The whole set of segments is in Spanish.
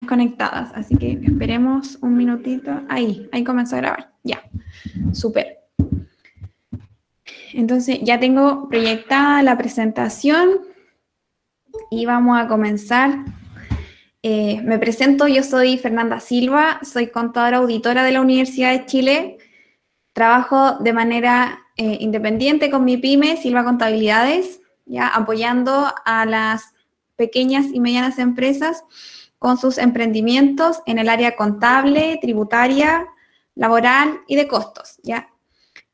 conectadas, así que esperemos un minutito. Ahí comenzó a grabar. Ya, súper. Entonces ya tengo proyectada la presentación y vamos a comenzar. Me presento, yo soy Fernanda Silva, soy contadora auditora de la Universidad de Chile. Trabajo de manera independiente con mi pyme, Silva Contabilidades, ya apoyando a las pequeñas y medianas empresas con sus emprendimientos en el área contable, tributaria, laboral y de costos, ¿ya?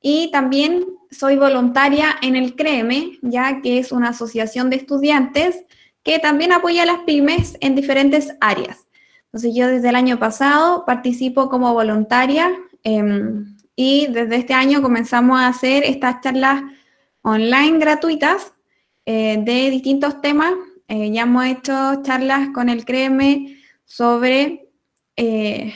Y también soy voluntaria en el CREEME, ya que es una asociación de estudiantes que también apoya a las pymes en diferentes áreas. Entonces yo desde el año pasado participo como voluntaria y desde este año comenzamos a hacer estas charlas online gratuitas de distintos temas. Ya hemos hecho charlas con el CREEME sobre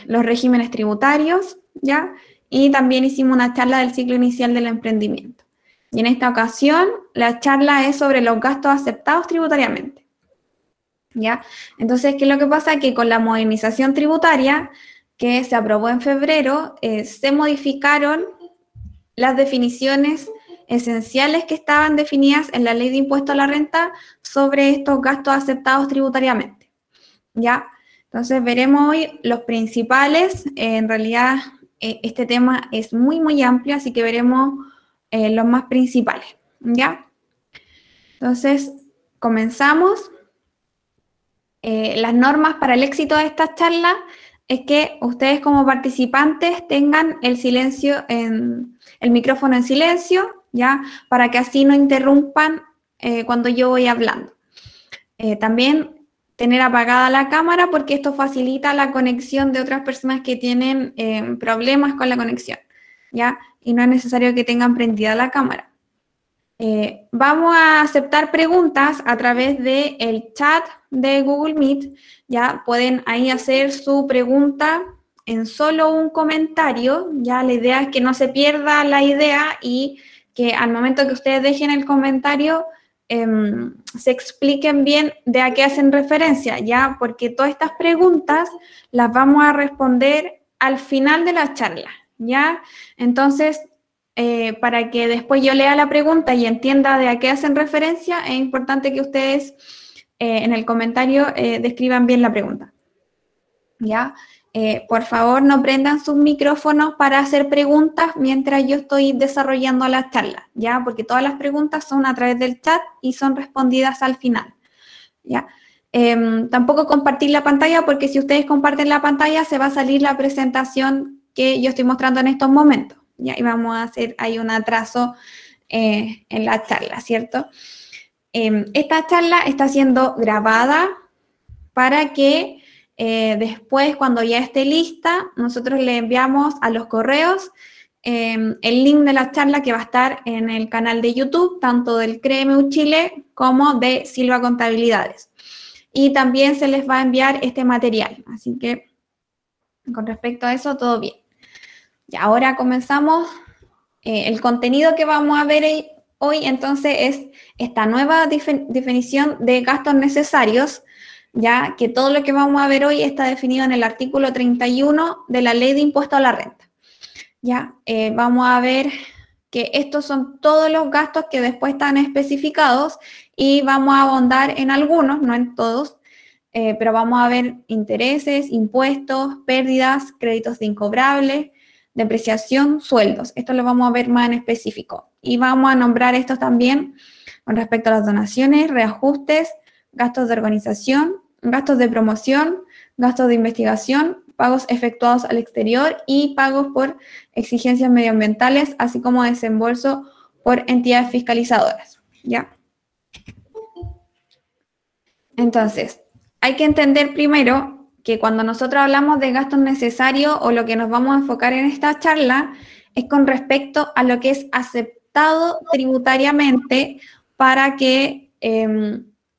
los regímenes tributarios, ¿ya? Y también hicimos una charla del ciclo inicial del emprendimiento. Y en esta ocasión, la charla es sobre los gastos aceptados tributariamente, ¿ya? Entonces, ¿qué es lo que pasa? Que con la modernización tributaria que se aprobó en febrero, se modificaron las definiciones esenciales que estaban definidas en la Ley de Impuesto a la Renta sobre estos gastos aceptados tributariamente, ¿ya? Entonces, veremos hoy los principales. En realidad, este tema es muy, muy amplio, así que veremos los más principales, ¿ya? Entonces, comenzamos. Las normas para el éxito de esta charla es que ustedes como participantes tengan el micrófono en silencio, ¿ya? Para que así no interrumpan cuando yo voy hablando. También tener apagada la cámara porque esto facilita la conexión de otras personas que tienen problemas con la conexión, ¿ya? Y no es necesario que tengan prendida la cámara. Vamos a aceptar preguntas a través del chat de Google Meet. Ya pueden ahí hacer su pregunta en solo un comentario. Ya la idea es que no se pierda la idea y que al momento que ustedes dejen el comentario se expliquen bien de a qué hacen referencia, ya, porque todas estas preguntas las vamos a responder al final de la charla, ya. Entonces, para que después yo lea la pregunta y entienda de a qué hacen referencia, es importante que ustedes en el comentario describan bien la pregunta, ¿ya? Por favor, no prendan sus micrófonos para hacer preguntas mientras yo estoy desarrollando la charla, ¿ya? Porque todas las preguntas son a través del chat y son respondidas al final, ¿ya? Tampoco compartir la pantalla, porque si ustedes comparten la pantalla se va a salir la presentación que yo estoy mostrando en estos momentos, ¿ya? Y vamos a hacer ahí un atraso en la charla, ¿cierto? Esta charla está siendo grabada para que después, cuando ya esté lista, nosotros le enviamos a los correos el link de la charla que va a estar en el canal de YouTube, tanto del CREEME Chile como de Silva Contabilidades. Y también se les va a enviar este material. Así que, con respecto a eso, todo bien. Y ahora comenzamos. El contenido que vamos a ver hoy, entonces, es esta nueva definición de gastos necesarios, ya que todo lo que vamos a ver hoy está definido en el artículo 31 de la Ley de Impuesto a la Renta. Ya, vamos a ver que estos son todos los gastos que después están especificados y vamos a ahondar en algunos, no en todos, pero vamos a ver intereses, impuestos, pérdidas, créditos de incobrables, depreciación, sueldos. Esto lo vamos a ver más en específico. Y vamos a nombrar estos también con respecto a las donaciones, reajustes, gastos de organización, gastos de promoción, gastos de investigación, pagos efectuados al exterior y pagos por exigencias medioambientales, así como desembolso por entidades fiscalizadoras, ¿ya? Entonces, hay que entender primero que cuando nosotros hablamos de gastos necesarios o lo que nos vamos a enfocar en esta charla es con respecto a lo que es aceptado tributariamente para que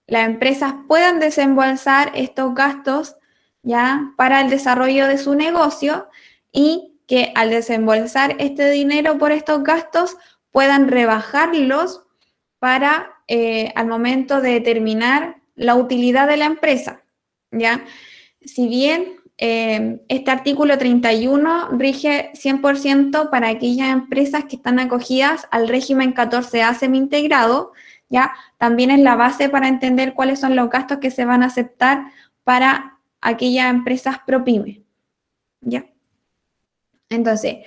las empresas puedan desembolsar estos gastos, ¿ya?, para el desarrollo de su negocio y que al desembolsar este dinero por estos gastos puedan rebajarlos para al momento de determinar la utilidad de la empresa, ¿ya? si bien este artículo 31 rige 100% para aquellas empresas que están acogidas al régimen 14A semi-integrado, ¿ya? También es la base para entender cuáles son los gastos que se van a aceptar para aquellas empresas ProPyme, ¿ya? Entonces,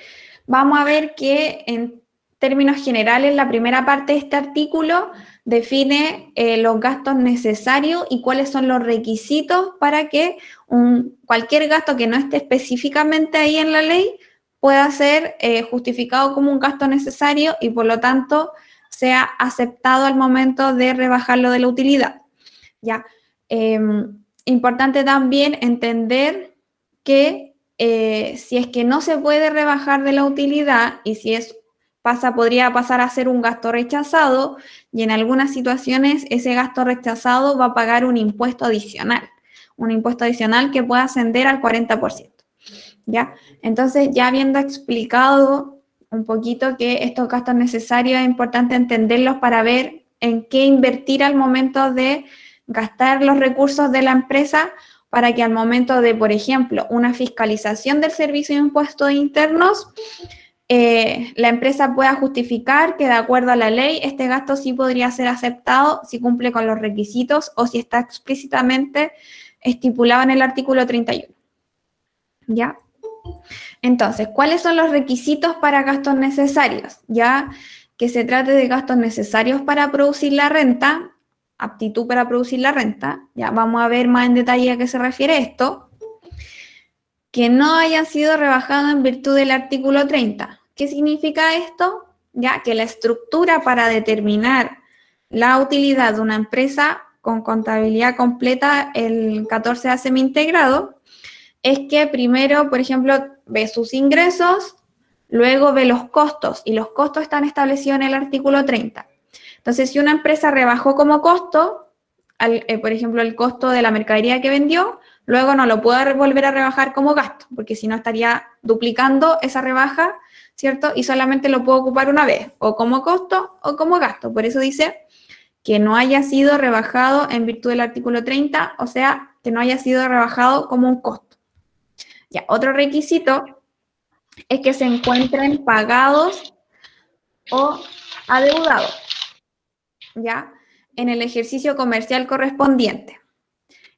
vamos a ver que en términos generales, la primera parte de este artículo define los gastos necesarios y cuáles son los requisitos para que cualquier gasto que no esté específicamente ahí en la ley pueda ser justificado como un gasto necesario y por lo tanto sea aceptado al momento de rebajarlo de la utilidad. ¿Ya? Importante también entender que si es que no se puede rebajar de la utilidad y si podría pasar a ser un gasto rechazado y en algunas situaciones ese gasto rechazado va a pagar un impuesto adicional que puede ascender al 40%. ¿Ya? Entonces, ya habiendo explicado un poquito que estos gastos necesarios es importante entenderlos para ver en qué invertir al momento de gastar los recursos de la empresa para que al momento de, por ejemplo, una fiscalización del Servicio de Impuestos Internos, la empresa pueda justificar que de acuerdo a la ley este gasto sí podría ser aceptado si cumple con los requisitos o si está explícitamente estipulado en el artículo 31. ¿Ya? Entonces, ¿cuáles son los requisitos para gastos necesarios? Ya que se trate de gastos necesarios para producir la renta, aptitud para producir la renta, ya vamos a ver más en detalle a qué se refiere esto, que no hayan sido rebajados en virtud del artículo 30. ¿Qué significa esto? Ya que la estructura para determinar la utilidad de una empresa con contabilidad completa, el 14A semi-integrado, es que primero, por ejemplo, ve sus ingresos, luego ve los costos, y los costos están establecidos en el artículo 30. Entonces, si una empresa rebajó como costo, por ejemplo, el costo de la mercadería que vendió, luego no lo puede volver a rebajar como gasto, porque si no estaría duplicando esa rebaja, ¿cierto? Y solamente lo puedo ocupar una vez, o como costo o como gasto. Por eso dice que no haya sido rebajado en virtud del artículo 30, o sea, que no haya sido rebajado como un costo. Ya, otro requisito es que se encuentren pagados o adeudados, ¿ya? En el ejercicio comercial correspondiente.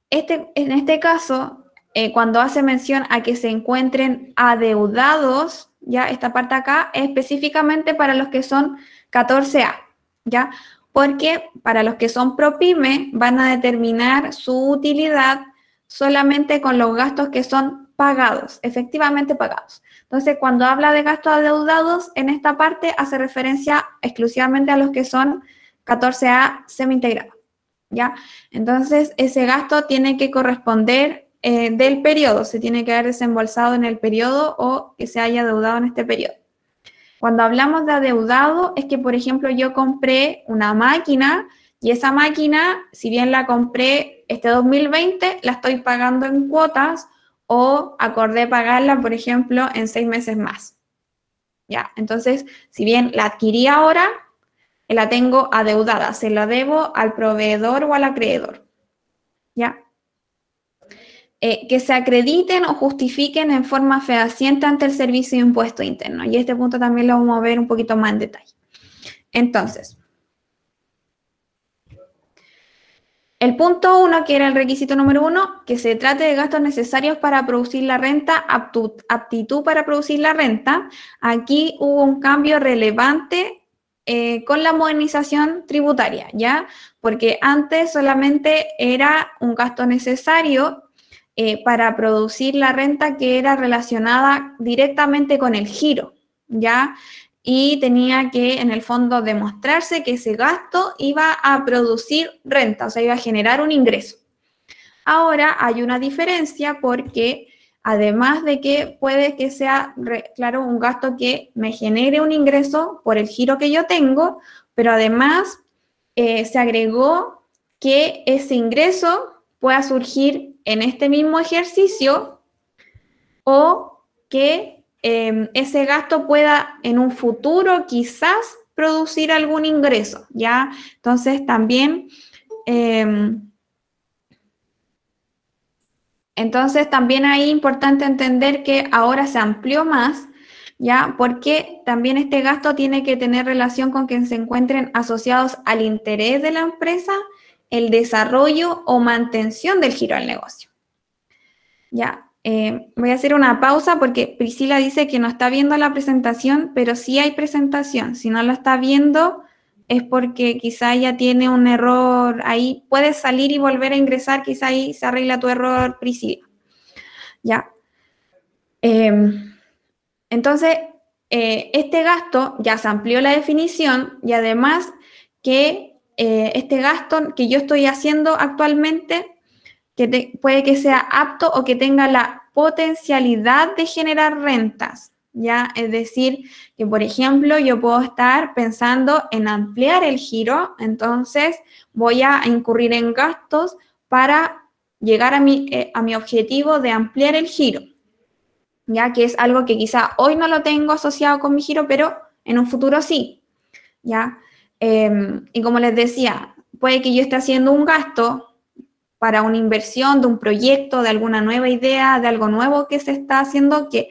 En este caso, cuando hace mención a que se encuentren adeudados, ya esta parte acá es específicamente para los que son 14A, ¿ya? Porque para los que son ProPyme van a determinar su utilidad solamente con los gastos que son pagados, efectivamente pagados. Entonces, cuando habla de gastos adeudados, en esta parte hace referencia exclusivamente a los que son 14A semi-integrados, ¿ya? Entonces, ese gasto tiene que corresponder del periodo, se tiene que haber desembolsado en el periodo o que se haya adeudado en este periodo. Cuando hablamos de adeudado, es que, por ejemplo, yo compré una máquina y esa máquina, si bien la compré este 2020, la estoy pagando en cuotas o acordé pagarla, por ejemplo, en 6 meses más. ¿Ya? Entonces, si bien la adquirí ahora, la tengo adeudada, se la debo al proveedor o al acreedor. ¿Ya? Que se acrediten o justifiquen en forma fehaciente ante el Servicio de Impuestos Internos. Y este punto también lo vamos a ver un poquito más en detalle. Entonces, el punto 1, que era el requisito número 1, que se trate de gastos necesarios para producir la renta, aptitud para producir la renta. Aquí hubo un cambio relevante con la modernización tributaria, ¿ya? Porque antes solamente era un gasto necesario para producir la renta que era relacionada directamente con el giro, ¿ya? Y tenía que, en el fondo, demostrarse que ese gasto iba a producir renta, o sea, iba a generar un ingreso. Ahora hay una diferencia porque, además de que puede que sea, claro, un gasto que me genere un ingreso por el giro que yo tengo, pero además se agregó que ese ingreso pueda surgir en este mismo ejercicio o que ese gasto pueda en un futuro quizás producir algún ingreso, ¿ya? Entonces también Entonces, también ahí es importante entender que ahora se amplió más, ¿ya? Porque también este gasto tiene que tener relación con que se encuentren asociados al interés de la empresa, el desarrollo o mantención del giro del negocio. Ya, voy a hacer una pausa porque Priscila dice que no está viendo la presentación, pero sí hay presentación. Si no la está viendo, es porque quizá ella tiene un error ahí. Puedes salir y volver a ingresar, quizá ahí se arregla tu error, Priscila. Ya. Entonces, este gasto ya se amplió la definición y además que este gasto que yo estoy haciendo actualmente puede que sea apto o que tenga la potencialidad de generar rentas, ¿ya? Es decir, que por ejemplo yo puedo estar pensando en ampliar el giro, entonces voy a incurrir en gastos para llegar a mi objetivo de ampliar el giro, ¿ya? Que es algo que quizá hoy no lo tengo asociado con mi giro, pero en un futuro sí, ¿ya? Y como les decía, puede que yo esté haciendo un gasto para una inversión de un proyecto, de alguna nueva idea, de algo nuevo que se está haciendo, que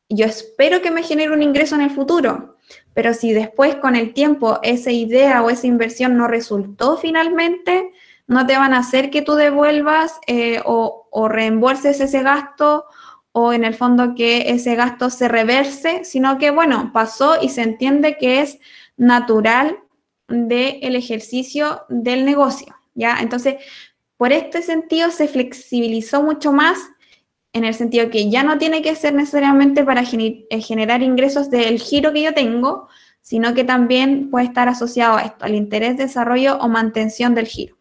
yo espero que me genere un ingreso en el futuro, pero si después con el tiempo esa idea o esa inversión no resultó finalmente, no te van a hacer que tú devuelvas o reembolses ese gasto o en el fondo que ese gasto se reverse, sino que, bueno, pasó y se entiende que es natural del ejercicio del negocio, ¿ya? Entonces, por este sentido se flexibilizó mucho más en el sentido que ya no tiene que ser necesariamente para generar ingresos del giro que yo tengo, sino que también puede estar asociado a esto, al interés, desarrollo o mantención del giro.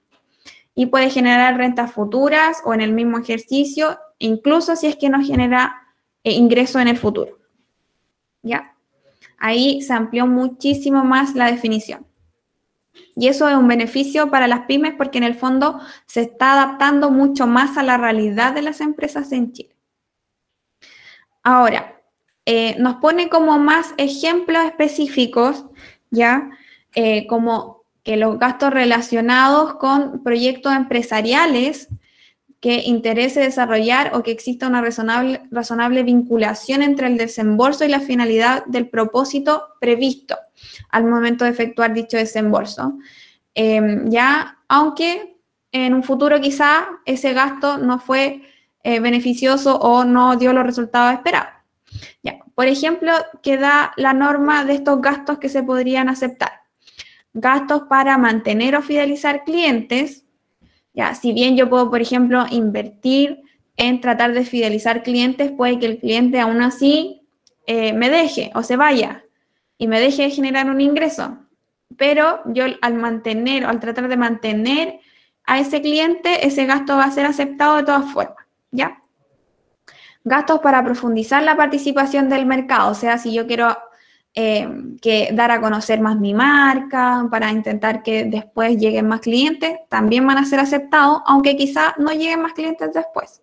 Y puede generar rentas futuras o en el mismo ejercicio, incluso si es que no genera ingreso en el futuro. ¿Ya? Ahí se amplió muchísimo más la definición. Y eso es un beneficio para las pymes porque en el fondo se está adaptando mucho más a la realidad de las empresas en Chile. Ahora, nos pone como más ejemplos específicos, ¿ya? Como que los gastos relacionados con proyectos empresariales que interese desarrollar o que exista una razonable vinculación entre el desembolso y la finalidad del propósito previsto al momento de efectuar dicho desembolso. Ya, aunque en un futuro quizá ese gasto no fue beneficioso o no dio los resultados esperados. Ya, por ejemplo, queda la norma de estos gastos que se podrían aceptar. Gastos para mantener o fidelizar clientes. Ya, si bien yo puedo, por ejemplo, invertir en tratar de fidelizar clientes, puede que el cliente aún así me deje o se vaya y me deje de generar un ingreso. Pero yo al tratar de mantener a ese cliente, ese gasto va a ser aceptado de todas formas, ¿ya? Gastos para profundizar la participación del mercado, o sea, si yo quiero dar a conocer más mi marca, para intentar que después lleguen más clientes, también van a ser aceptados, aunque quizá no lleguen más clientes después,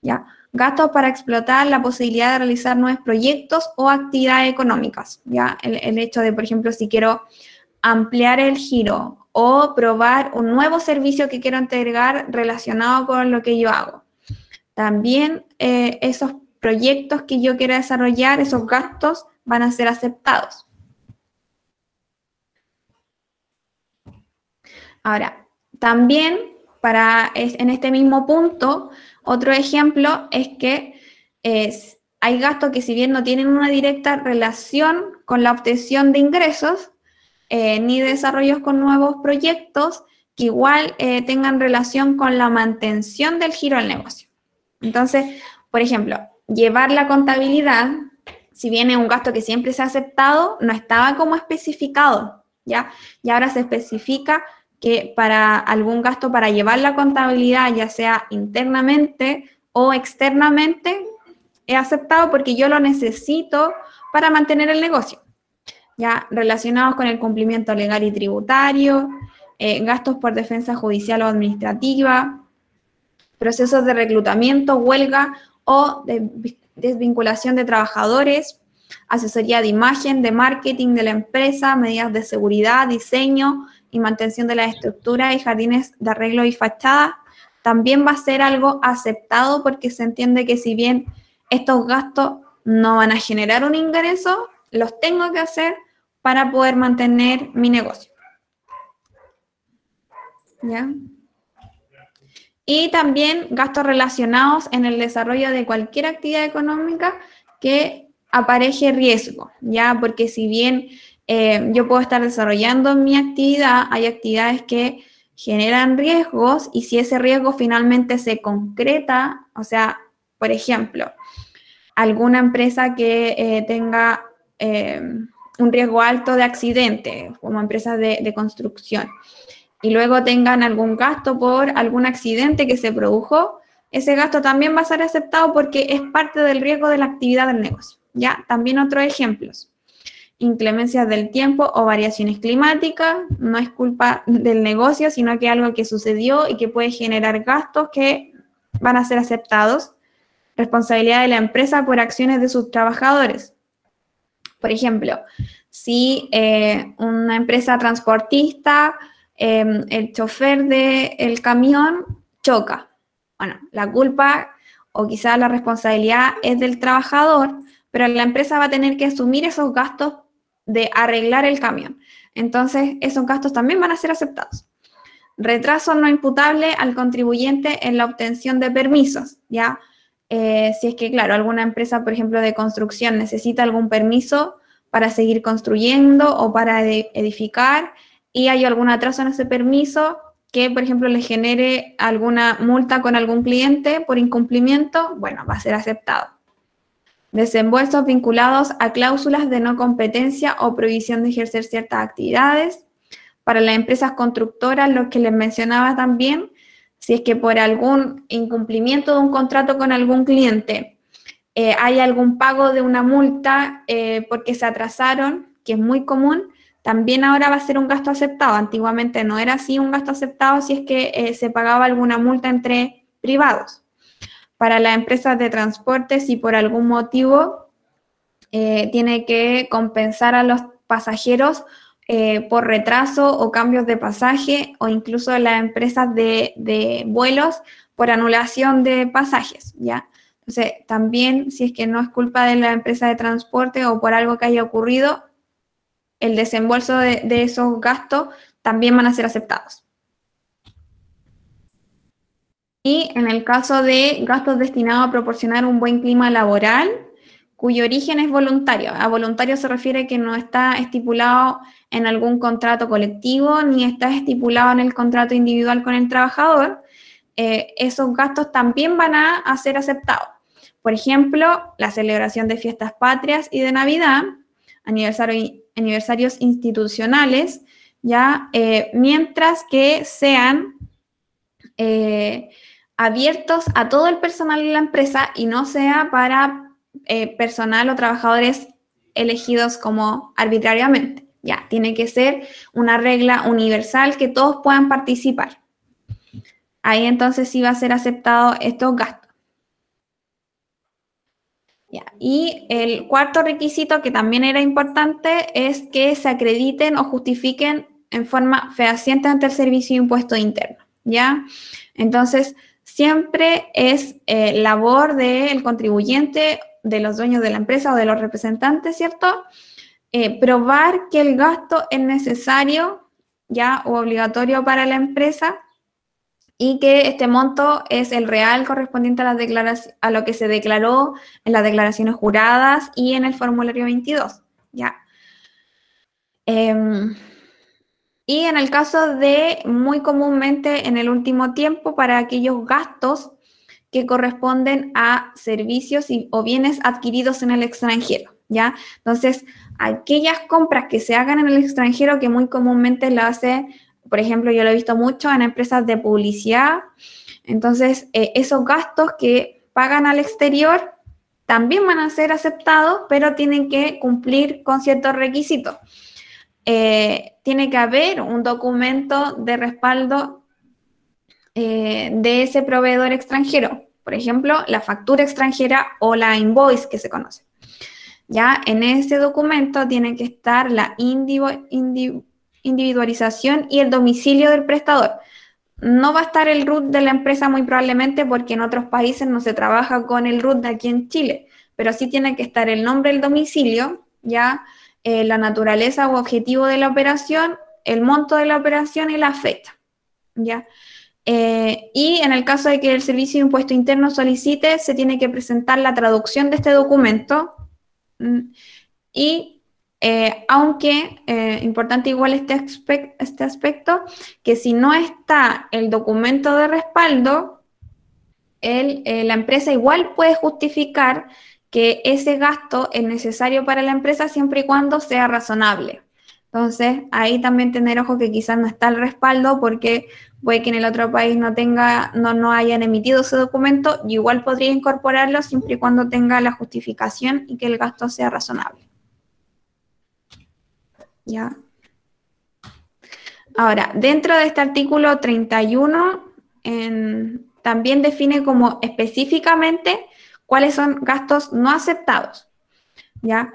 ¿ya? Gastos para explotar la posibilidad de realizar nuevos proyectos o actividades económicas, ¿ya? El hecho de, por ejemplo, si quiero ampliar el giro o probar un nuevo servicio que quiero entregar relacionado con lo que yo hago. También esos proyectos que yo quiera desarrollar, esos gastos, van a ser aceptados. Ahora, también en este mismo punto, otro ejemplo es que hay gastos que si bien no tienen una directa relación con la obtención de ingresos, ni desarrollos con nuevos proyectos, que igual tengan relación con la mantención del giro del negocio. Entonces, por ejemplo, llevar la contabilidad, si bien es un gasto que siempre se ha aceptado, no estaba como especificado, ¿ya? Y ahora se especifica que para algún gasto para llevar la contabilidad, ya sea internamente o externamente, es aceptado porque yo lo necesito para mantener el negocio, ¿ya? Relacionados con el cumplimiento legal y tributario, gastos por defensa judicial o administrativa, procesos de reclutamiento, huelga o de desvinculación de trabajadores, asesoría de imagen, de marketing de la empresa, medidas de seguridad, diseño y mantención de la estructura y jardines de arreglo y fachada, también va a ser algo aceptado porque se entiende que si bien estos gastos no van a generar un ingreso, los tengo que hacer para poder mantener mi negocio. ¿Ya? Y también gastos relacionados en el desarrollo de cualquier actividad económica que apareje riesgo, ¿ya? Porque si bien yo puedo estar desarrollando mi actividad, hay actividades que generan riesgos y si ese riesgo finalmente se concreta, o sea, por ejemplo, alguna empresa que tenga un riesgo alto de accidente, como empresas de construcción, y luego tengan algún gasto por algún accidente que se produjo, ese gasto también va a ser aceptado porque es parte del riesgo de la actividad del negocio. ¿Ya? También otros ejemplos. Inclemencias del tiempo o variaciones climáticas, no es culpa del negocio, sino que algo que sucedió y que puede generar gastos que van a ser aceptados. Responsabilidad de la empresa por acciones de sus trabajadores. Por ejemplo, si una empresa transportista, el chofer del camión choca. Bueno, la culpa o quizás la responsabilidad es del trabajador, pero la empresa va a tener que asumir esos gastos de arreglar el camión. Entonces, esos gastos también van a ser aceptados. Retraso no imputable al contribuyente en la obtención de permisos, ¿ya? Si es que, claro, alguna empresa, por ejemplo, de construcción necesita algún permiso para seguir construyendo o para edificar y hay algún atraso en ese permiso que, por ejemplo, le genere alguna multa con algún cliente por incumplimiento, bueno, va a ser aceptado. Desembolsos vinculados a cláusulas de no competencia o prohibición de ejercer ciertas actividades. Para las empresas constructoras, lo que les mencionaba también, si es que por algún incumplimiento de un contrato con algún cliente hay algún pago de una multa porque se atrasaron, que es muy común, también ahora va a ser un gasto aceptado. Antiguamente no era así un gasto aceptado si es que se pagaba alguna multa entre privados. Para las empresas de transporte, si por algún motivo tiene que compensar a los pasajeros por retraso o cambios de pasaje o incluso las empresas de vuelos por anulación de pasajes, ¿ya? Entonces, también si es que no es culpa de la empresa de transporte o por algo que haya ocurrido, el desembolso de esos gastos también van a ser aceptados. Y en el caso de gastos destinados a proporcionar un buen clima laboral, cuyo origen es voluntario. A voluntario se refiere que no está estipulado en algún contrato colectivo ni está estipulado en el contrato individual con el trabajador, esos gastos también van a ser aceptados. Por ejemplo, la celebración de fiestas patrias y de Navidad, aniversarios institucionales, ¿ya? Mientras que sean abiertos a todo el personal de la empresa y no sea para personal o trabajadores elegidos como arbitrariamente. Ya, tiene que ser una regla universal que todos puedan participar. Ahí entonces sí va a ser aceptado estos gastos. Ya. Y el cuarto requisito, que también era importante, es que se acrediten o justifiquen en forma fehaciente ante el Servicio de Impuesto Interno, ¿ya? Entonces, siempre es labor del contribuyente, de los dueños de la empresa o de los representantes, ¿cierto? Probar que el gasto es necesario, ¿ya? O obligatorio para la empresa y que este monto es el real correspondiente a lo que se declaró en las declaraciones juradas y en el formulario 22, ¿ya? Y en el caso de, muy comúnmente en el último tiempo, para aquellos gastos que corresponden a servicios o bienes adquiridos en el extranjero, ¿ya? Entonces, aquellas compras que se hagan en el extranjero que muy comúnmente lo hace, por ejemplo, yo lo he visto mucho en empresas de publicidad, entonces esos gastos que pagan al exterior también van a ser aceptados, pero tienen que cumplir con ciertos requisitos. Tiene que haber un documento de respaldo de ese proveedor extranjero, por ejemplo, la factura extranjera o la invoice que se conoce. Ya en ese documento tiene que estar la individualización y el domicilio del prestador. no va a estar el RUT de la empresa muy probablemente porque en otros países no se trabaja con el RUT de aquí en Chile, pero sí tiene que estar el nombre del domicilio, ya la naturaleza o objetivo de la operación, el monto de la operación y la fecha, ya. Y en el caso de que el Servicio de Impuesto Interno solicite, se tiene que presentar la traducción de este documento. Y aunque, importante igual este aspecto, que si no está el documento de respaldo, la empresa igual puede justificar que ese gasto es necesario para la empresa siempre y cuando sea razonable. Entonces, ahí también tener ojo que quizás no está el respaldo porque puede que en el otro país no hayan emitido ese documento, y igual podría incorporarlo siempre y cuando tenga la justificación y que el gasto sea razonable. ¿Ya? Ahora, dentro de este artículo 31, también define como específicamente cuáles son gastos no aceptados, ¿ya?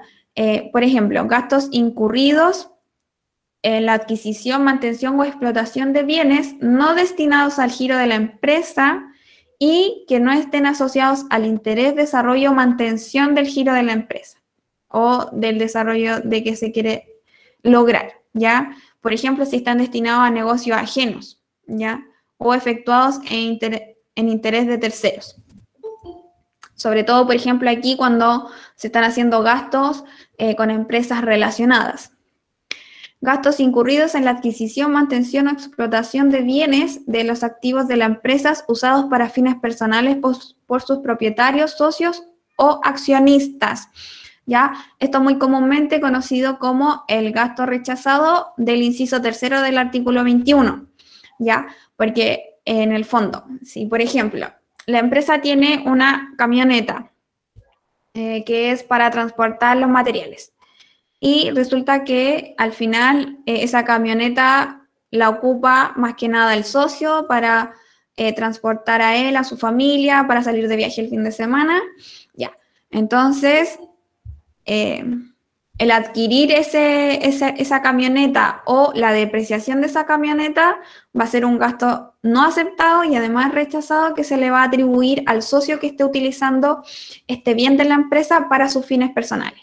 Por ejemplo, gastos incurridos en la adquisición, mantención o explotación de bienes no destinados al giro de la empresa y que no estén asociados al interés, desarrollo o mantención del giro de la empresa o del desarrollo de que se quiere lograr, ¿ya? Por ejemplo, si están destinados a negocios ajenos, ¿ya? O efectuados en interés de terceros. Sobre todo, por ejemplo, aquí cuando se están haciendo gastos con empresas relacionadas. Gastos incurridos en la adquisición, mantención o explotación de bienes de los activos de las empresas usados para fines personales por sus propietarios, socios o accionistas. ¿Ya? Esto es muy comúnmente conocido como el gasto rechazado del inciso tercero del artículo 21, ¿ya? Porque en el fondo, si por ejemplo, la empresa tiene una camioneta que es para transportar los materiales y resulta que al final esa camioneta la ocupa más que nada el socio para transportar a él, a su familia, para salir de viaje el fin de semana, ya. Entonces, el adquirir esa camioneta o la depreciación de esa camioneta va a ser un gasto no aceptado y además rechazado que se le va a atribuir al socio que esté utilizando este bien de la empresa para sus fines personales,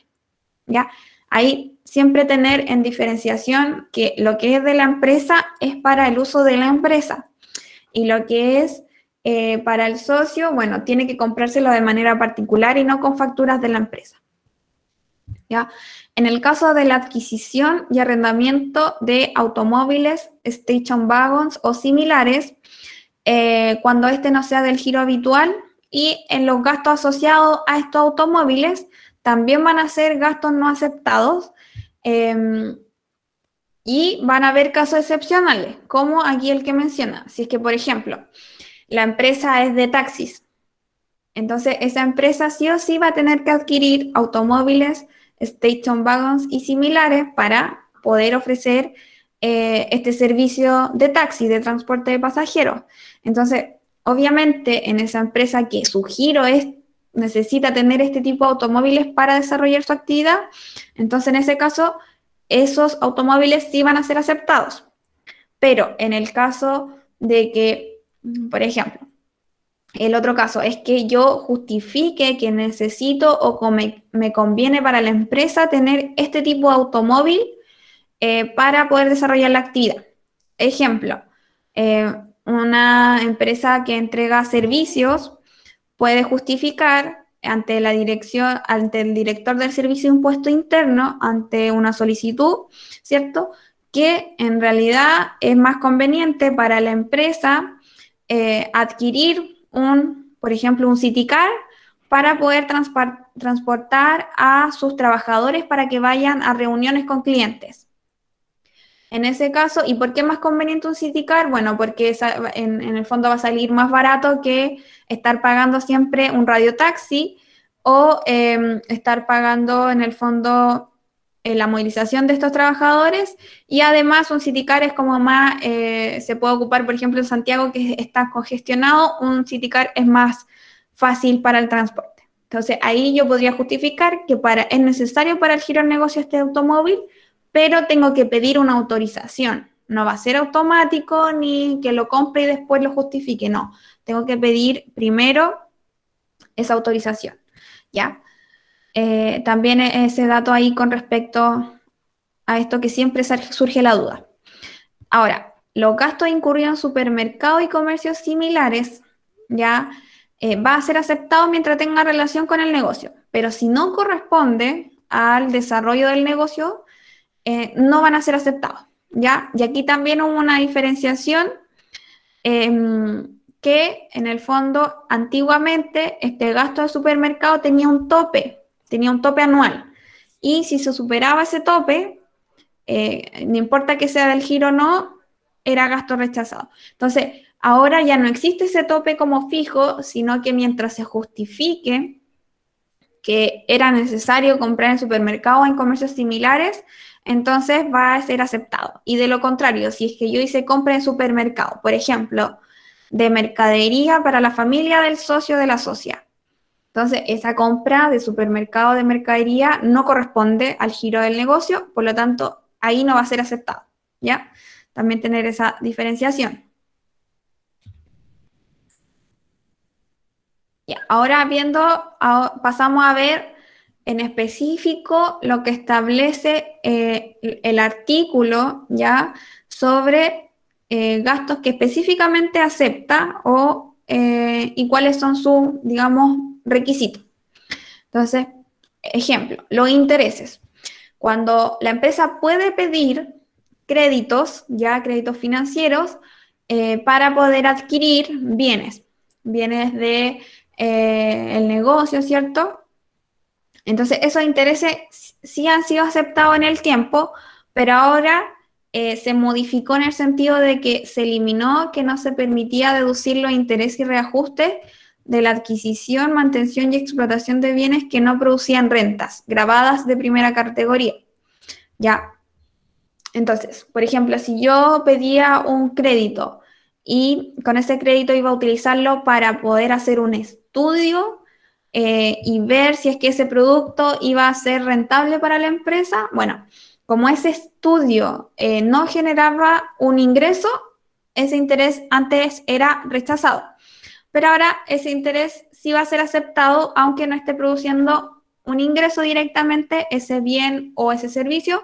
¿ya? Ahí siempre tener en diferenciación que lo que es de la empresa es para el uso de la empresa y lo que es para el socio, bueno, tiene que comprárselo de manera particular y no con facturas de la empresa. ¿Ya? En el caso de la adquisición y arrendamiento de automóviles, station wagons o similares, cuando este no sea del giro habitual, y en los gastos asociados a estos automóviles también van a ser gastos no aceptados y van a haber casos excepcionales, como aquí el que menciona. Si es que, por ejemplo, la empresa es de taxis, entonces esa empresa sí o sí va a tener que adquirir automóviles, station wagons y similares para poder ofrecer este servicio de taxi, de transporte de pasajeros. Entonces, obviamente, en esa empresa que su giro necesita tener este tipo de automóviles para desarrollar su actividad, entonces en ese caso, esos automóviles sí van a ser aceptados. Pero en el caso de que, por ejemplo, el otro caso es que yo justifique que necesito o me conviene para la empresa tener este tipo de automóvil para poder desarrollar la actividad. Ejemplo, una empresa que entrega servicios puede justificar ante la dirección, ante el director del Servicio de Impuesto Interno, ante una solicitud, ¿cierto? Que en realidad es más conveniente para la empresa adquirir por ejemplo, un Citicar para poder transportar a sus trabajadores para que vayan a reuniones con clientes. En ese caso, ¿y por qué es más conveniente un Citicar? Bueno, porque en el fondo va a salir más barato que estar pagando siempre un radiotaxi o estar pagando en el fondo la movilización de estos trabajadores, y además un Citicar es como más, se puede ocupar, por ejemplo, en Santiago que está congestionado, un Citicar es más fácil para el transporte. Entonces ahí yo podría justificar que es necesario para el giro del negocio este automóvil, pero tengo que pedir una autorización, no va a ser automático ni que lo compre y después lo justifique, no. Tengo que pedir primero esa autorización, ¿ya? También ese dato ahí con respecto a esto que siempre surge la duda. Ahora, los gastos incurridos en supermercados y comercios similares, ¿ya? Va a ser aceptado mientras tenga relación con el negocio, pero si no corresponde al desarrollo del negocio, no van a ser aceptados, ¿ya? Y aquí también hubo una diferenciación que en el fondo antiguamente este gasto de supermercado tenía un tope anual, y si se superaba ese tope, no importa que sea del giro o no, era gasto rechazado. Entonces, ahora ya no existe ese tope como fijo, sino que mientras se justifique que era necesario comprar en supermercados o en comercios similares, entonces va a ser aceptado. Y de lo contrario, si es que yo hice compra en supermercado, por ejemplo, de mercadería para la familia del socio de la socia, entonces esa compra de supermercado de mercadería no corresponde al giro del negocio, por lo tanto, ahí no va a ser aceptado, ¿ya? También tener esa diferenciación. Ya, ahora pasamos a ver en específico lo que establece el artículo, ¿ya? Sobre gastos que específicamente acepta y cuáles son sus, digamos, requisitos. Entonces, ejemplo, los intereses. Cuando la empresa puede pedir créditos, ya créditos financieros, para poder adquirir bienes de el negocio, ¿cierto? Entonces, esos intereses sí han sido aceptados en el tiempo, pero ahora se modificó en el sentido de que se eliminó que no se permitía deducir los intereses y reajustes de la adquisición, mantención y explotación de bienes que no producían rentas, grabadas de primera categoría. Ya. Entonces, por ejemplo, si yo pedía un crédito y con ese crédito iba a utilizarlo para poder hacer un estudio y ver si es que ese producto iba a ser rentable para la empresa, bueno, como ese estudio no generaba un ingreso, ese interés antes era rechazado. Pero ahora ese interés sí va a ser aceptado aunque no esté produciendo un ingreso directamente ese bien o ese servicio,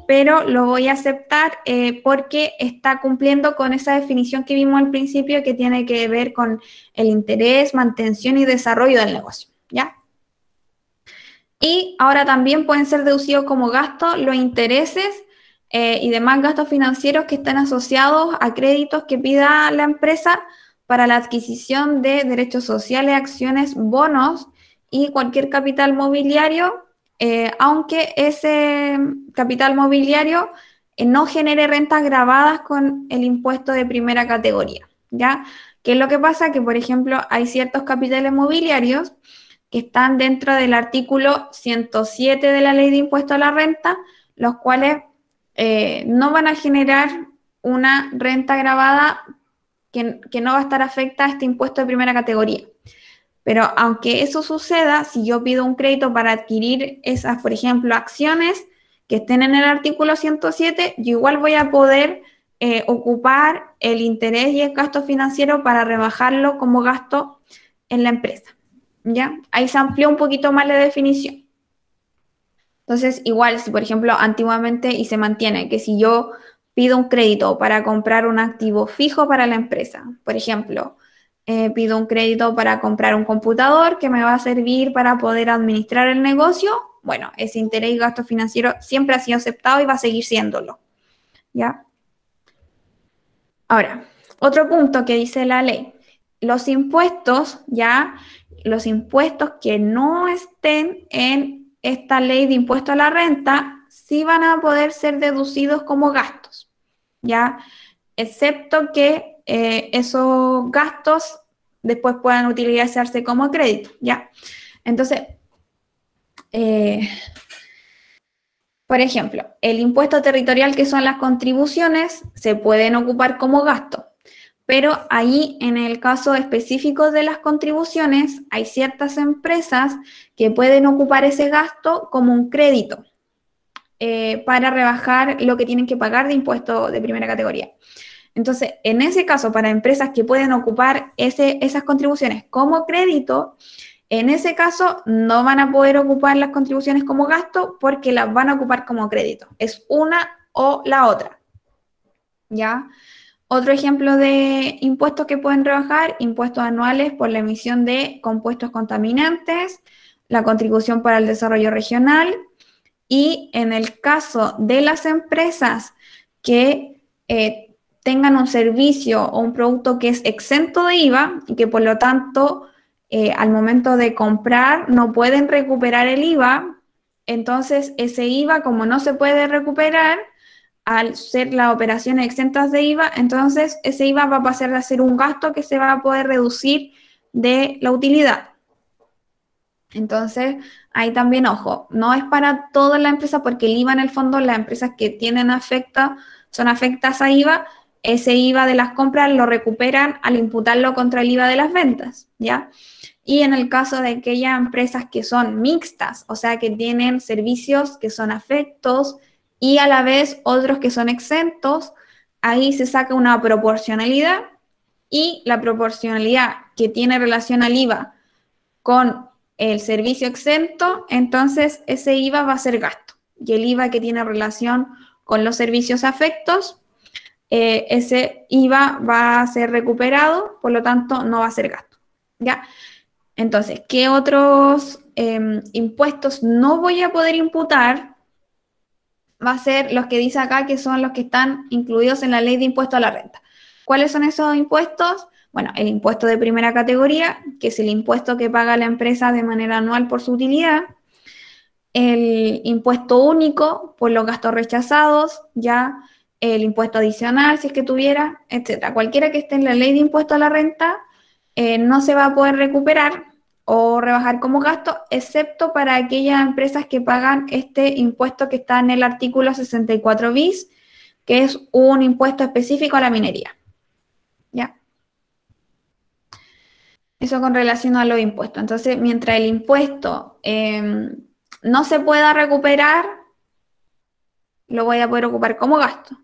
pero lo voy a aceptar porque está cumpliendo con esa definición que vimos al principio que tiene que ver con el interés, mantención y desarrollo del negocio, ¿ya? Y ahora también pueden ser deducidos como gastos los intereses y demás gastos financieros que están asociados a créditos que pida la empresa para la adquisición de derechos sociales, acciones, bonos y cualquier capital mobiliario, aunque ese capital mobiliario no genere rentas gravadas con el impuesto de primera categoría, ¿ya? ¿Qué es lo que pasa? Que, por ejemplo, hay ciertos capitales mobiliarios que están dentro del artículo 107 de la Ley de Impuesto a la Renta, los cuales no van a generar una renta gravada que no va a estar afecta a este impuesto de primera categoría. Pero aunque eso suceda, si yo pido un crédito para adquirir esas, por ejemplo, acciones que estén en el artículo 107, yo igual voy a poder ocupar el interés y el gasto financiero para rebajarlo como gasto en la empresa, ¿ya? Ahí se amplió un poquito más la definición. Entonces, igual, si por ejemplo antiguamente y se mantiene que si yo pido un crédito para comprar un activo fijo para la empresa, por ejemplo, pido un crédito para comprar un computador que me va a servir para poder administrar el negocio, bueno, ese interés y gasto financiero siempre ha sido aceptado y va a seguir siéndolo, ¿ya? Ahora, otro punto que dice la ley, los impuestos, ¿ya? Los impuestos que no estén en esta ley de impuesto a la renta sí van a poder ser deducidos como gastos, ¿ya? Excepto que esos gastos después puedan utilizarse como crédito, ¿ya? Entonces, por ejemplo, el impuesto territorial, que son las contribuciones, se pueden ocupar como gasto, pero ahí en el caso específico de las contribuciones hay ciertas empresas que pueden ocupar ese gasto como un crédito, para rebajar lo que tienen que pagar de impuestos de primera categoría. Entonces, en ese caso, para empresas que pueden ocupar esas contribuciones como crédito, en ese caso no van a poder ocupar las contribuciones como gasto porque las van a ocupar como crédito. Es una o la otra. ¿Ya? Otro ejemplo de impuestos que pueden rebajar, impuestos anuales por la emisión de compuestos contaminantes, la contribución para el desarrollo regional, y en el caso de las empresas que tengan un servicio o un producto que es exento de IVA y que por lo tanto al momento de comprar no pueden recuperar el IVA, entonces ese IVA, como no se puede recuperar, al ser las operaciones exentas de IVA, entonces ese IVA va a pasar a ser un gasto que se va a poder reducir de la utilidad. Entonces, ahí también, ojo, no es para toda la empresa porque el IVA en el fondo, las empresas que tienen son afectas a IVA, ese IVA de las compras lo recuperan al imputarlo contra el IVA de las ventas, ¿ya? Y en el caso de aquellas empresas que son mixtas, o sea, que tienen servicios que son afectos y a la vez otros que son exentos, ahí se saca una proporcionalidad y la proporcionalidad que tiene relación al IVA con el servicio exento, entonces ese IVA va a ser gasto. Y el IVA que tiene relación con los servicios afectos, ese IVA va a ser recuperado, por lo tanto no va a ser gasto. ¿Ya? Entonces, ¿qué otros impuestos no voy a poder imputar? Va a ser los que dice acá, que son los que están incluidos en la ley de impuesto a la renta. ¿Cuáles son esos impuestos? Bueno, el impuesto de primera categoría, que es el impuesto que paga la empresa de manera anual por su utilidad. El impuesto único por los gastos rechazados, ya el impuesto adicional, si es que tuviera, etcétera. Cualquiera que esté en la ley de impuesto a la renta no se va a poder recuperar o rebajar como gasto, excepto para aquellas empresas que pagan este impuesto que está en el artículo 64 bis, que es un impuesto específico a la minería. ¿Ya? Eso con relación a los impuestos. Entonces, mientras el impuesto no se pueda recuperar, lo voy a poder ocupar como gasto.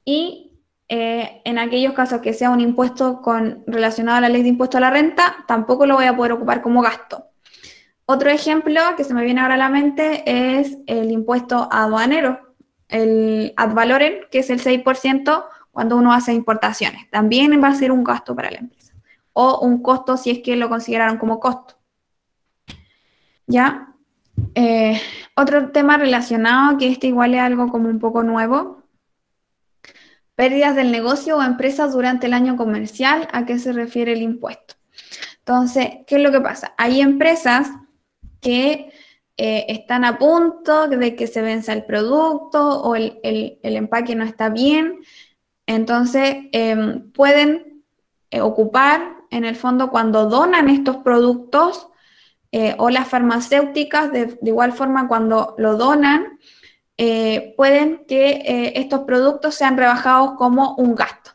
Y en aquellos casos que sea un impuesto relacionado a la ley de impuesto a la renta, tampoco lo voy a poder ocupar como gasto. Otro ejemplo que se me viene ahora a la mente es el impuesto aduanero, el ad valorem, que es el 6% cuando uno hace importaciones. También va a ser un gasto para la empresa. O un costo si es que lo consideraron como costo. ¿Ya? Otro tema relacionado, que este igual es algo como un poco nuevo. Pérdidas del negocio o empresas durante el año comercial, ¿a qué se refiere el impuesto? Entonces, ¿qué es lo que pasa? Hay empresas que están a punto de que se venza el producto o el empaque no está bien, entonces pueden ocupar en el fondo cuando donan estos productos o las farmacéuticas de igual forma cuando lo donan, pueden que estos productos sean rebajados como un gasto.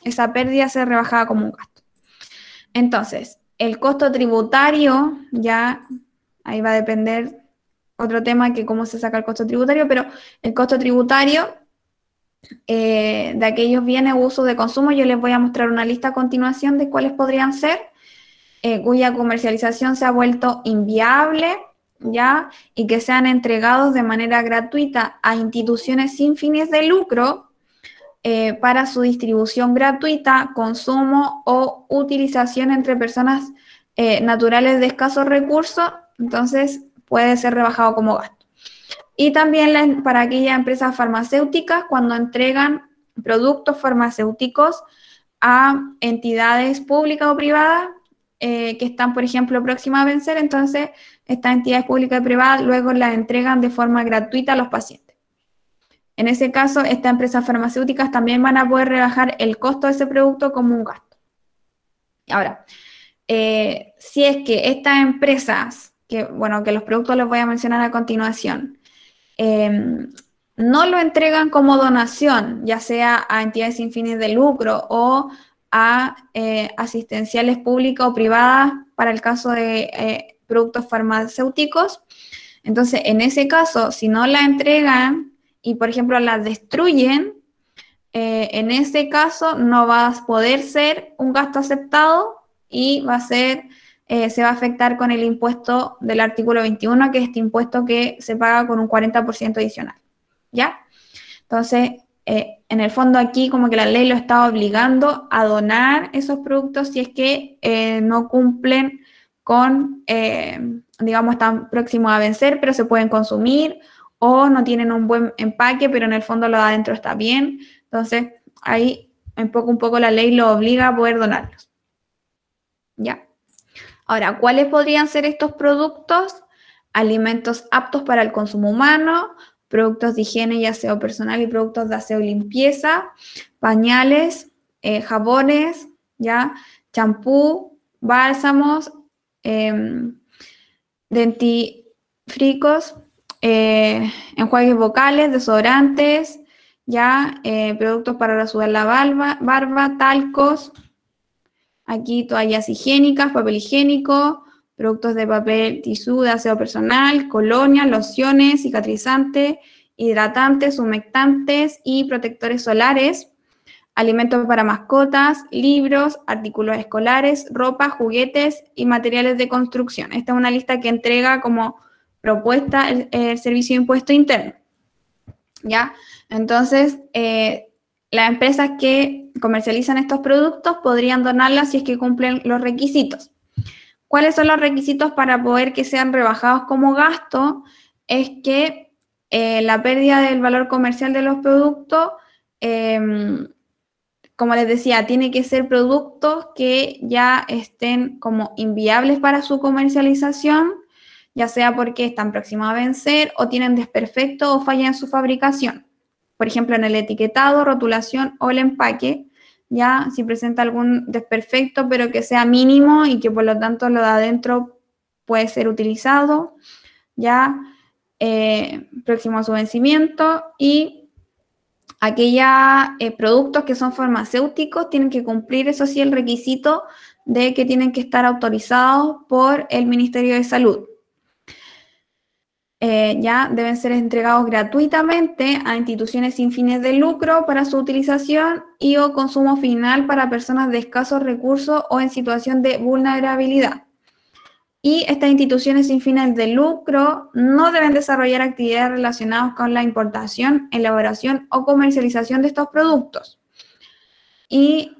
Esa pérdida sea rebajada como un gasto. Entonces, el costo tributario, ya ahí va a depender otro tema que cómo se saca el costo tributario, pero el costo tributario de aquellos bienes o usos de consumo, yo les voy a mostrar una lista a continuación de cuáles podrían ser, cuya comercialización se ha vuelto inviable, ¿ya? Y que sean entregados de manera gratuita a instituciones sin fines de lucro para su distribución gratuita, consumo o utilización entre personas naturales de escasos recursos, entonces puede ser rebajado como gasto. Y también para aquellas empresas farmacéuticas cuando entregan productos farmacéuticos a entidades públicas o privadas que están, por ejemplo, próximas a vencer, entonces estas entidades públicas y privadas luego las entregan de forma gratuita a los pacientes. En ese caso, estas empresas farmacéuticas también van a poder rebajar el costo de ese producto como un gasto. Ahora, si es que estas empresas, que los productos los voy a mencionar a continuación, no lo entregan como donación, ya sea a entidades sin fines de lucro o a asistenciales públicas o privadas para el caso de productos farmacéuticos, Entonces, en ese caso, si no la entregan y, por ejemplo, la destruyen, en ese caso no va a poder ser un gasto aceptado y se va a afectar con el impuesto del artículo 21, que es este impuesto que se paga con un 40% adicional, ¿ya? Entonces, en el fondo aquí como que la ley lo está obligando a donar esos productos si es que no cumplen con, digamos, están próximos a vencer, pero se pueden consumir, o no tienen un buen empaque, pero en el fondo lo de adentro está bien. Entonces, ahí un poco la ley lo obliga a poder donarlos. ¿Ya? Ahora, ¿cuáles podrían ser estos productos? Alimentos aptos para el consumo humano, productos de higiene y aseo personal y productos de aseo y limpieza, pañales, jabones, ¿ya? Champú, bálsamos, dentífricos, enjuagues vocales, desodorantes, ¿ya? Productos para rasurar la barba, talcos, aquí toallas higiénicas, papel higiénico, productos de papel tisú de aseo personal, colonia, lociones, cicatrizantes, hidratantes, humectantes y protectores solares, alimentos para mascotas, libros, artículos escolares, ropa, juguetes y materiales de construcción. Esta es una lista que entrega como propuesta el Servicio de Impuesto Interno, ¿ya? Entonces, las empresas que comercializan estos productos podrían donarlas si es que cumplen los requisitos. ¿Cuáles son los requisitos para poder que sean rebajados como gasto? Es que la pérdida del valor comercial de los productos, como les decía, tiene que ser productos que ya estén como inviables para su comercialización, ya sea porque están próximos a vencer o tienen desperfecto o falla en su fabricación. Por ejemplo, en el etiquetado, rotulación o el empaque, ya si presenta algún desperfecto, pero que sea mínimo y que por lo tanto lo de adentro puede ser utilizado, ya próximo a su vencimiento, y aquellos productos que son farmacéuticos tienen que cumplir, eso sí, el requisito de que tienen que estar autorizados por el Ministerio de Salud. Ya deben ser entregados gratuitamente a instituciones sin fines de lucro para su utilización y o consumo final para personas de escasos recursos o en situación de vulnerabilidad. Y estas instituciones sin fines de lucro no deben desarrollar actividades relacionadas con la importación, elaboración o comercialización de estos productos. Y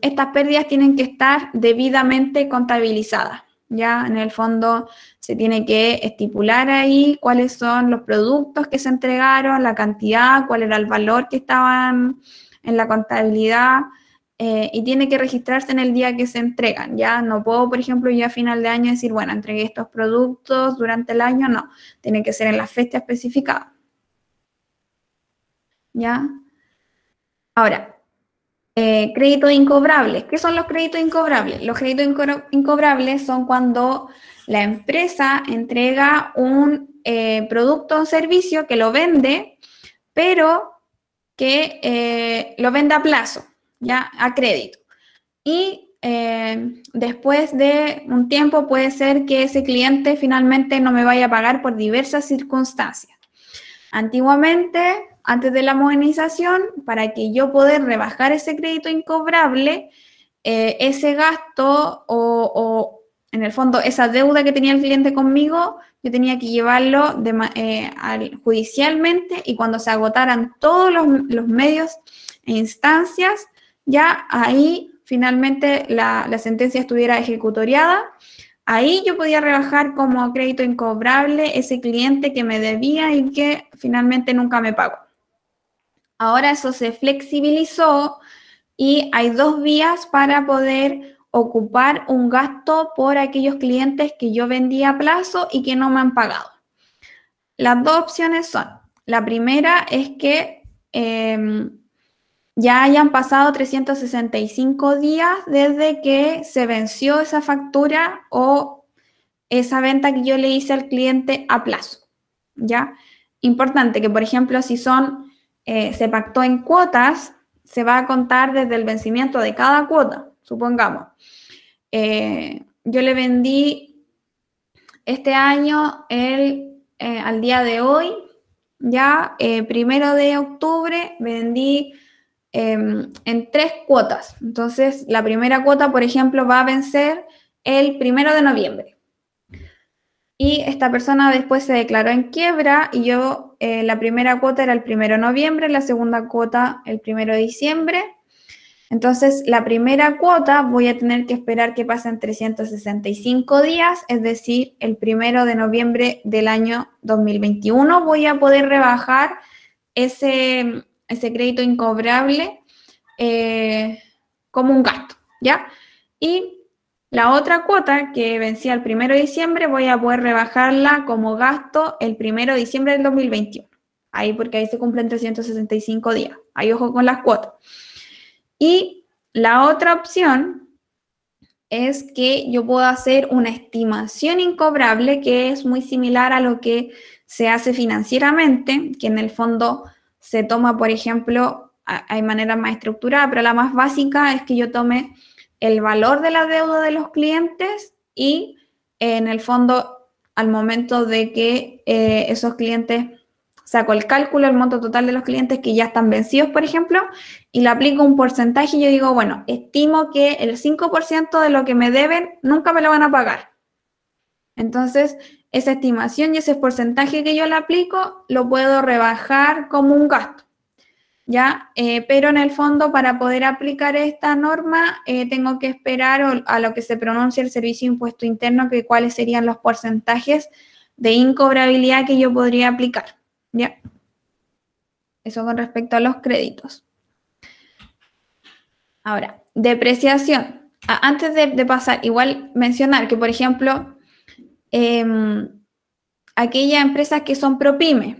estas pérdidas tienen que estar debidamente contabilizadas. Ya en el fondo se tiene que estipular ahí cuáles son los productos que se entregaron, la cantidad, cuál era el valor que estaban en la contabilidad, y tiene que registrarse en el día que se entregan. Ya no puedo, por ejemplo, yo a final de año decir, bueno, entregué estos productos durante el año, no, tiene que ser en la fecha especificada. ¿Ya? Ahora, créditos incobrables. ¿Qué son los créditos incobrables? Los créditos incobrables son cuando la empresa entrega un producto o servicio que lo vende, pero que lo vende a plazo, ya a crédito. Y después de un tiempo puede ser que ese cliente finalmente no me vaya a pagar por diversas circunstancias. Antiguamente, antes de la modernización, para que yo poder rebajar ese crédito incobrable, ese gasto o en el fondo esa deuda que tenía el cliente conmigo, yo tenía que llevarlo judicialmente, y cuando se agotaran todos los medios e instancias, ya ahí finalmente la sentencia estuviera ejecutoriada. Ahí yo podía rebajar como crédito incobrable ese cliente que me debía y que finalmente nunca me pagó. Ahora eso se flexibilizó y hay 2 vías para poder ocupar un gasto por aquellos clientes que yo vendí a plazo y que no me han pagado. Las 2 opciones son, la primera es que ya hayan pasado 365 días desde que se venció esa factura o esa venta que yo le hice al cliente a plazo, ¿ya? Importante que, por ejemplo, si se pactó en cuotas, se va a contar desde el vencimiento de cada cuota, supongamos. Yo le vendí este año el al día de hoy, ya 1 de octubre, vendí en 3 cuotas. Entonces, la primera cuota, por ejemplo, va a vencer el 1 de noviembre. Y esta persona después se declaró en quiebra y yo, la primera cuota era el 1 de noviembre, la segunda cuota el 1 de diciembre. Entonces, la primera cuota voy a tener que esperar que pasen 365 días, es decir, el 1 de noviembre del año 2021 voy a poder rebajar ese crédito incobrable como un gasto, ¿ya? Y la otra cuota que vencía el 1 de diciembre voy a poder rebajarla como gasto el 1 de diciembre del 2021. Ahí porque ahí se cumplen 365 días. Ahí ojo con las cuotas. Y la otra opción es que yo puedo hacer una estimación incobrable que es muy similar a lo que se hace financieramente, que en el fondo se toma, por ejemplo, hay maneras más estructuradas, pero la más básica es que yo tome el valor de la deuda de los clientes y en el fondo al momento de que esos clientes saco el cálculo, el monto total de los clientes que ya están vencidos, por ejemplo, y le aplico un porcentaje y yo digo, bueno, estimo que el 5% de lo que me deben nunca me lo van a pagar. Entonces, esa estimación y ese porcentaje que yo le aplico lo puedo rebajar como un gasto, ¿ya? Pero en el fondo, para poder aplicar esta norma, tengo que esperar a lo que se pronuncia el Servicio de Impuesto Interno, que cuáles serían los porcentajes de incobrabilidad que yo podría aplicar, ¿ya? Eso con respecto a los créditos. Ahora, depreciación. Antes de pasar, igual mencionar que, por ejemplo, aquellas empresas que son ProPyme,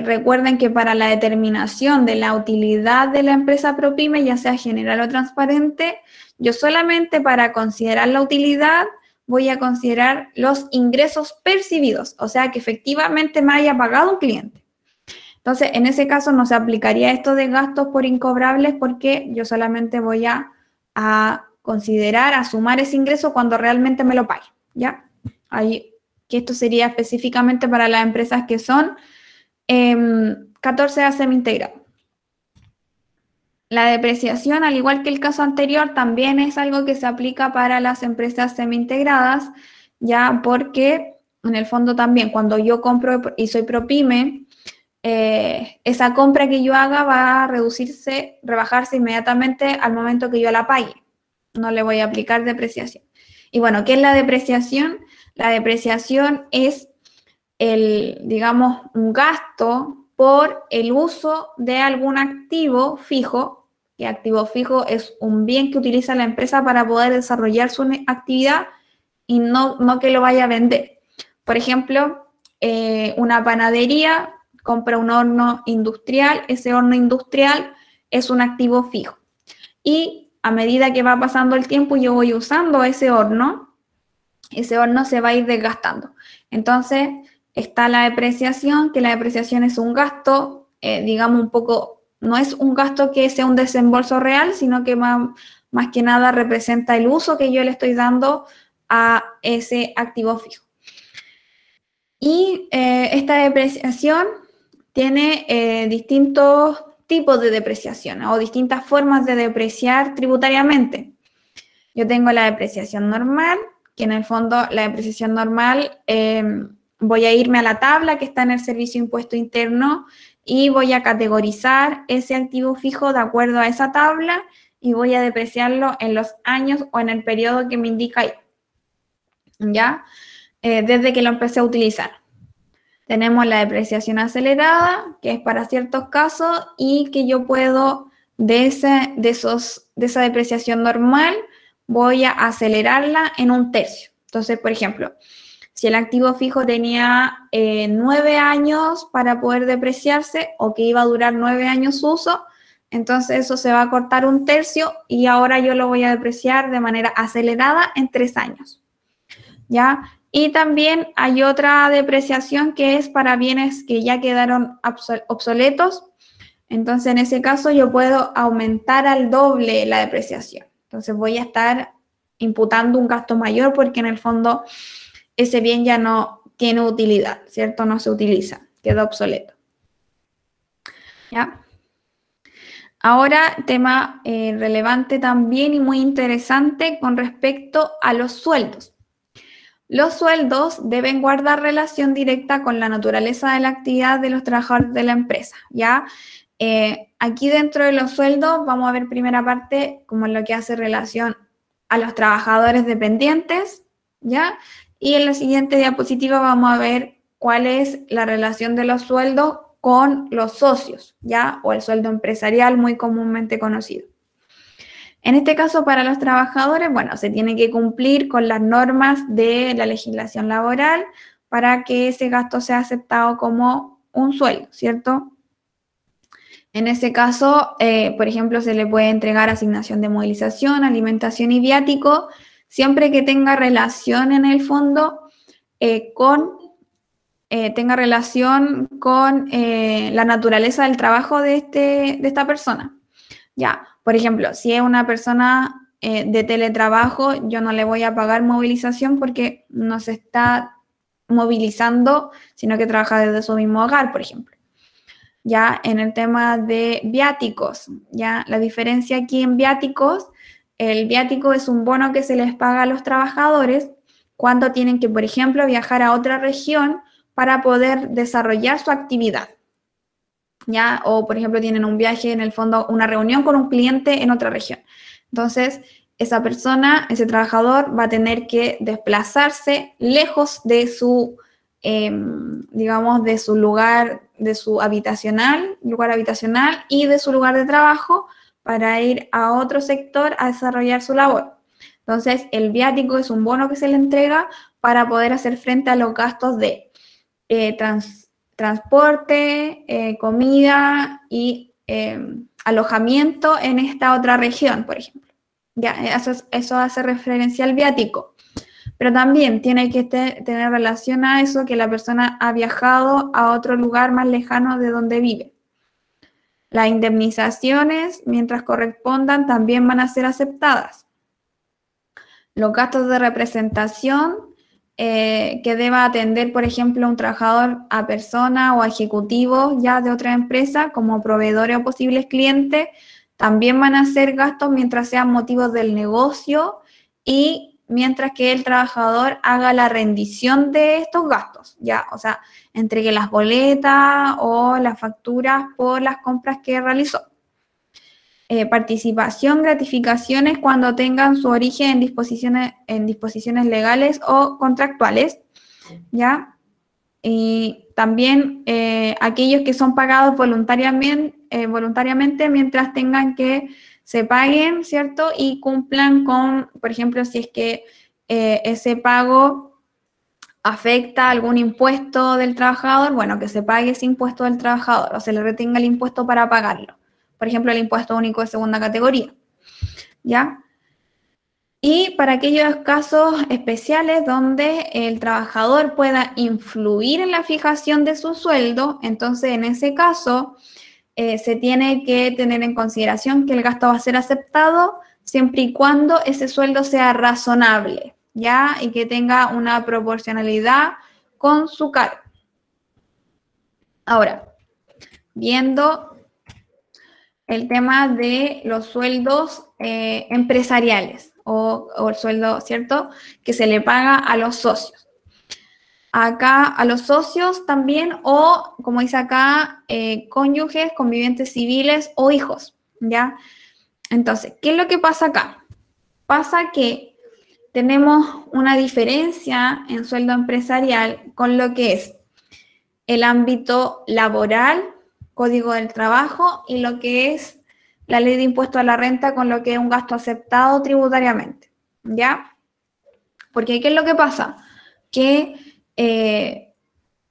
recuerden que para la determinación de la utilidad de la empresa ProPyme, ya sea general o transparente, yo solamente para considerar la utilidad voy a considerar los ingresos percibidos, o sea, que efectivamente me haya pagado un cliente. Entonces, en ese caso no se aplicaría esto de gastos por incobrables porque yo solamente voy a considerar, a sumar ese ingreso cuando realmente me lo pague, ¿ya? Ahí, que esto sería específicamente para las empresas que son 14A semi-integrado. La depreciación, al igual que el caso anterior, también es algo que se aplica para las empresas semi-integradas, ya porque en el fondo también cuando yo compro y soy ProPyme, esa compra que yo haga va a rebajarse inmediatamente al momento que yo la pague. No le voy a aplicar depreciación. Y bueno, ¿qué es la depreciación? La depreciación es digamos, un gasto por el uso de algún activo fijo, que activo fijo es un bien que utiliza la empresa para poder desarrollar su actividad y no que lo vaya a vender. Por ejemplo, una panadería compra un horno industrial, ese horno industrial es un activo fijo. Y a medida que va pasando el tiempo, yo voy usando ese horno se va a ir desgastando. Entonces, está la depreciación, que la depreciación es un gasto, digamos un poco, no es un gasto que sea un desembolso real, sino que más que nada representa el uso que yo le estoy dando a ese activo fijo. Y esta depreciación tiene distintos tipos de depreciación o distintas formas de depreciar tributariamente. Yo tengo la depreciación normal, que en el fondo la depreciación normal, voy a irme a la tabla que está en el Servicio de Impuesto Interno y voy a categorizar ese activo fijo de acuerdo a esa tabla y voy a depreciarlo en los años o en el periodo que me indica ahí, ¿ya? Desde que lo empecé a utilizar. Tenemos la depreciación acelerada, que es para ciertos casos y que yo puedo, de esa depreciación normal, voy a acelerarla en 1/3. Entonces, por ejemplo, si el activo fijo tenía 9 años para poder depreciarse o que iba a durar 9 años su uso, entonces eso se va a cortar 1/3 y ahora yo lo voy a depreciar de manera acelerada en 3 años, ¿ya? Y también hay otra depreciación que es para bienes que ya quedaron obsoletos. Entonces, en ese caso, yo puedo aumentar al doble la depreciación. Entonces, voy a estar imputando un gasto mayor porque en el fondo ese bien ya no tiene utilidad, ¿cierto? No se utiliza, queda obsoleto. ¿Ya? Ahora, tema relevante también y muy interesante con respecto a los sueldos. Los sueldos deben guardar relación directa con la naturaleza de la actividad de los trabajadores de la empresa, ¿ya? Aquí dentro de los sueldos vamos a ver primera parte como lo que hace relación a los trabajadores dependientes, ¿ya? Y en la siguiente diapositiva vamos a ver cuál es la relación de los sueldos con los socios, ¿ya? O el sueldo empresarial muy comúnmente conocido. En este caso, para los trabajadores, bueno, se tiene que cumplir con las normas de la legislación laboral para que ese gasto sea aceptado como un sueldo, ¿cierto? En ese caso, por ejemplo, se le puede entregar asignación de movilización, alimentación y viático, siempre que tenga relación en el fondo tenga relación con la naturaleza del trabajo de esta persona. Ya, por ejemplo, si es una persona de teletrabajo, yo no le voy a pagar movilización porque no se está movilizando, sino que trabaja desde su mismo hogar, por ejemplo. Ya en el tema de viáticos, ya la diferencia aquí en viáticos, el viático es un bono que se les paga a los trabajadores cuando tienen que, por ejemplo, viajar a otra región para poder desarrollar su actividad. ¿Ya? O, por ejemplo, tienen un viaje, en el fondo, una reunión con un cliente en otra región. Entonces, esa persona, ese trabajador, va a tener que desplazarse lejos de su, digamos, de su lugar, de su lugar habitacional y de su lugar de trabajo para ir a otro sector a desarrollar su labor. Entonces, el viático es un bono que se le entrega para poder hacer frente a los gastos de transporte, comida y alojamiento en esta otra región, por ejemplo. Ya, eso hace referencia al viático. Pero también tiene que tener relación a eso que la persona ha viajado a otro lugar más lejano de donde vive. Las indemnizaciones, mientras correspondan, también van a ser aceptadas. Los gastos de representación que deba atender, por ejemplo, un trabajador a persona o a ejecutivo ya de otra empresa como proveedores o posibles clientes, también van a ser gastos mientras sean motivos del negocio y mientras que el trabajador haga la rendición de estos gastos, ya, o sea, entregue las boletas o las facturas por las compras que realizó. Participación, gratificaciones cuando tengan su origen en disposiciones legales o contractuales, ¿ya? Y también aquellos que son pagados voluntariamente mientras tengan que se paguen, ¿cierto? Y cumplan con, por ejemplo, si es que ese pago afecta algún impuesto del trabajador, bueno, que se pague ese impuesto del trabajador o se le retenga el impuesto para pagarlo. Por ejemplo, el impuesto único de segunda categoría, ¿ya? Y para aquellos casos especiales donde el trabajador pueda influir en la fijación de su sueldo, entonces en ese caso se tiene que tener en consideración que el gasto va a ser aceptado siempre y cuando ese sueldo sea razonable, ¿ya? Y que tenga una proporcionalidad con su cargo. Ahora, viendo el tema de los sueldos empresariales o el sueldo, ¿cierto?, que se le paga a los socios. Acá a los socios también o, como dice acá, cónyuges, convivientes civiles o hijos, ¿ya? Entonces, ¿qué es lo que pasa acá? Pasa que tenemos una diferencia en sueldo empresarial con lo que es el ámbito laboral, Código del Trabajo, y lo que es la ley de impuesto a la renta con lo que es un gasto aceptado tributariamente, ¿ya? Porque ¿qué es lo que pasa? Que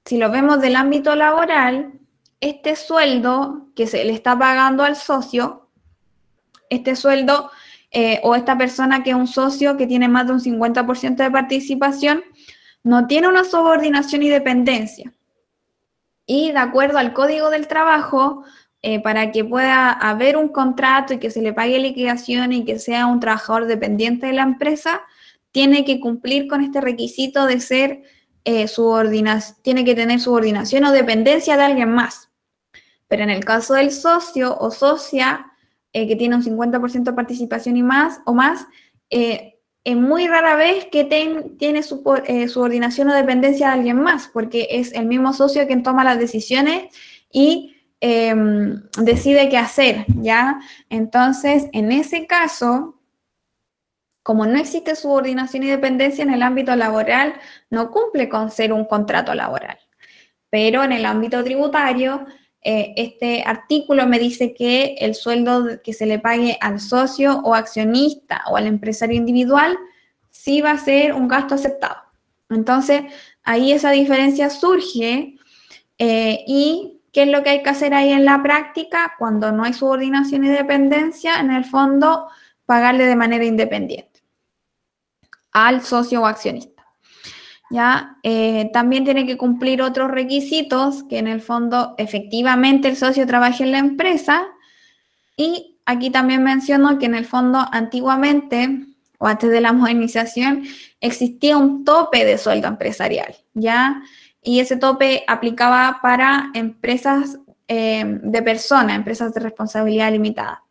si lo vemos del ámbito laboral, este sueldo que se le está pagando al socio, este sueldo o esta persona que es un socio que tiene más de un 50% de participación, no tiene una subordinación y dependencia. Y de acuerdo al Código del Trabajo, para que pueda haber un contrato y que se le pague liquidación y que sea un trabajador dependiente de la empresa, tiene que cumplir con este requisito de ser tiene que tener subordinación o dependencia de alguien más. Pero en el caso del socio o socia, que tiene un 50% de participación y más, es muy rara vez que tiene subordinación o dependencia de alguien más, porque es el mismo socio quien toma las decisiones y decide qué hacer, ¿ya? Entonces, en ese caso, como no existe subordinación y dependencia en el ámbito laboral, no cumple con ser un contrato laboral. Pero en el ámbito tributario, este artículo me dice que el sueldo que se le pague al socio o accionista o al empresario individual sí va a ser un gasto aceptado. Entonces, ahí esa diferencia surge y ¿qué es lo que hay que hacer ahí en la práctica? Cuando no hay subordinación y dependencia, en el fondo, pagarle de manera independiente al socio o accionista. ¿Ya? También tiene que cumplir otros requisitos que en el fondo efectivamente el socio trabaje en la empresa, y aquí también menciono que en el fondo antiguamente o antes de la modernización existía un tope de sueldo empresarial, ¿ya? Y ese tope aplicaba para empresas de personas, empresas de responsabilidad limitada.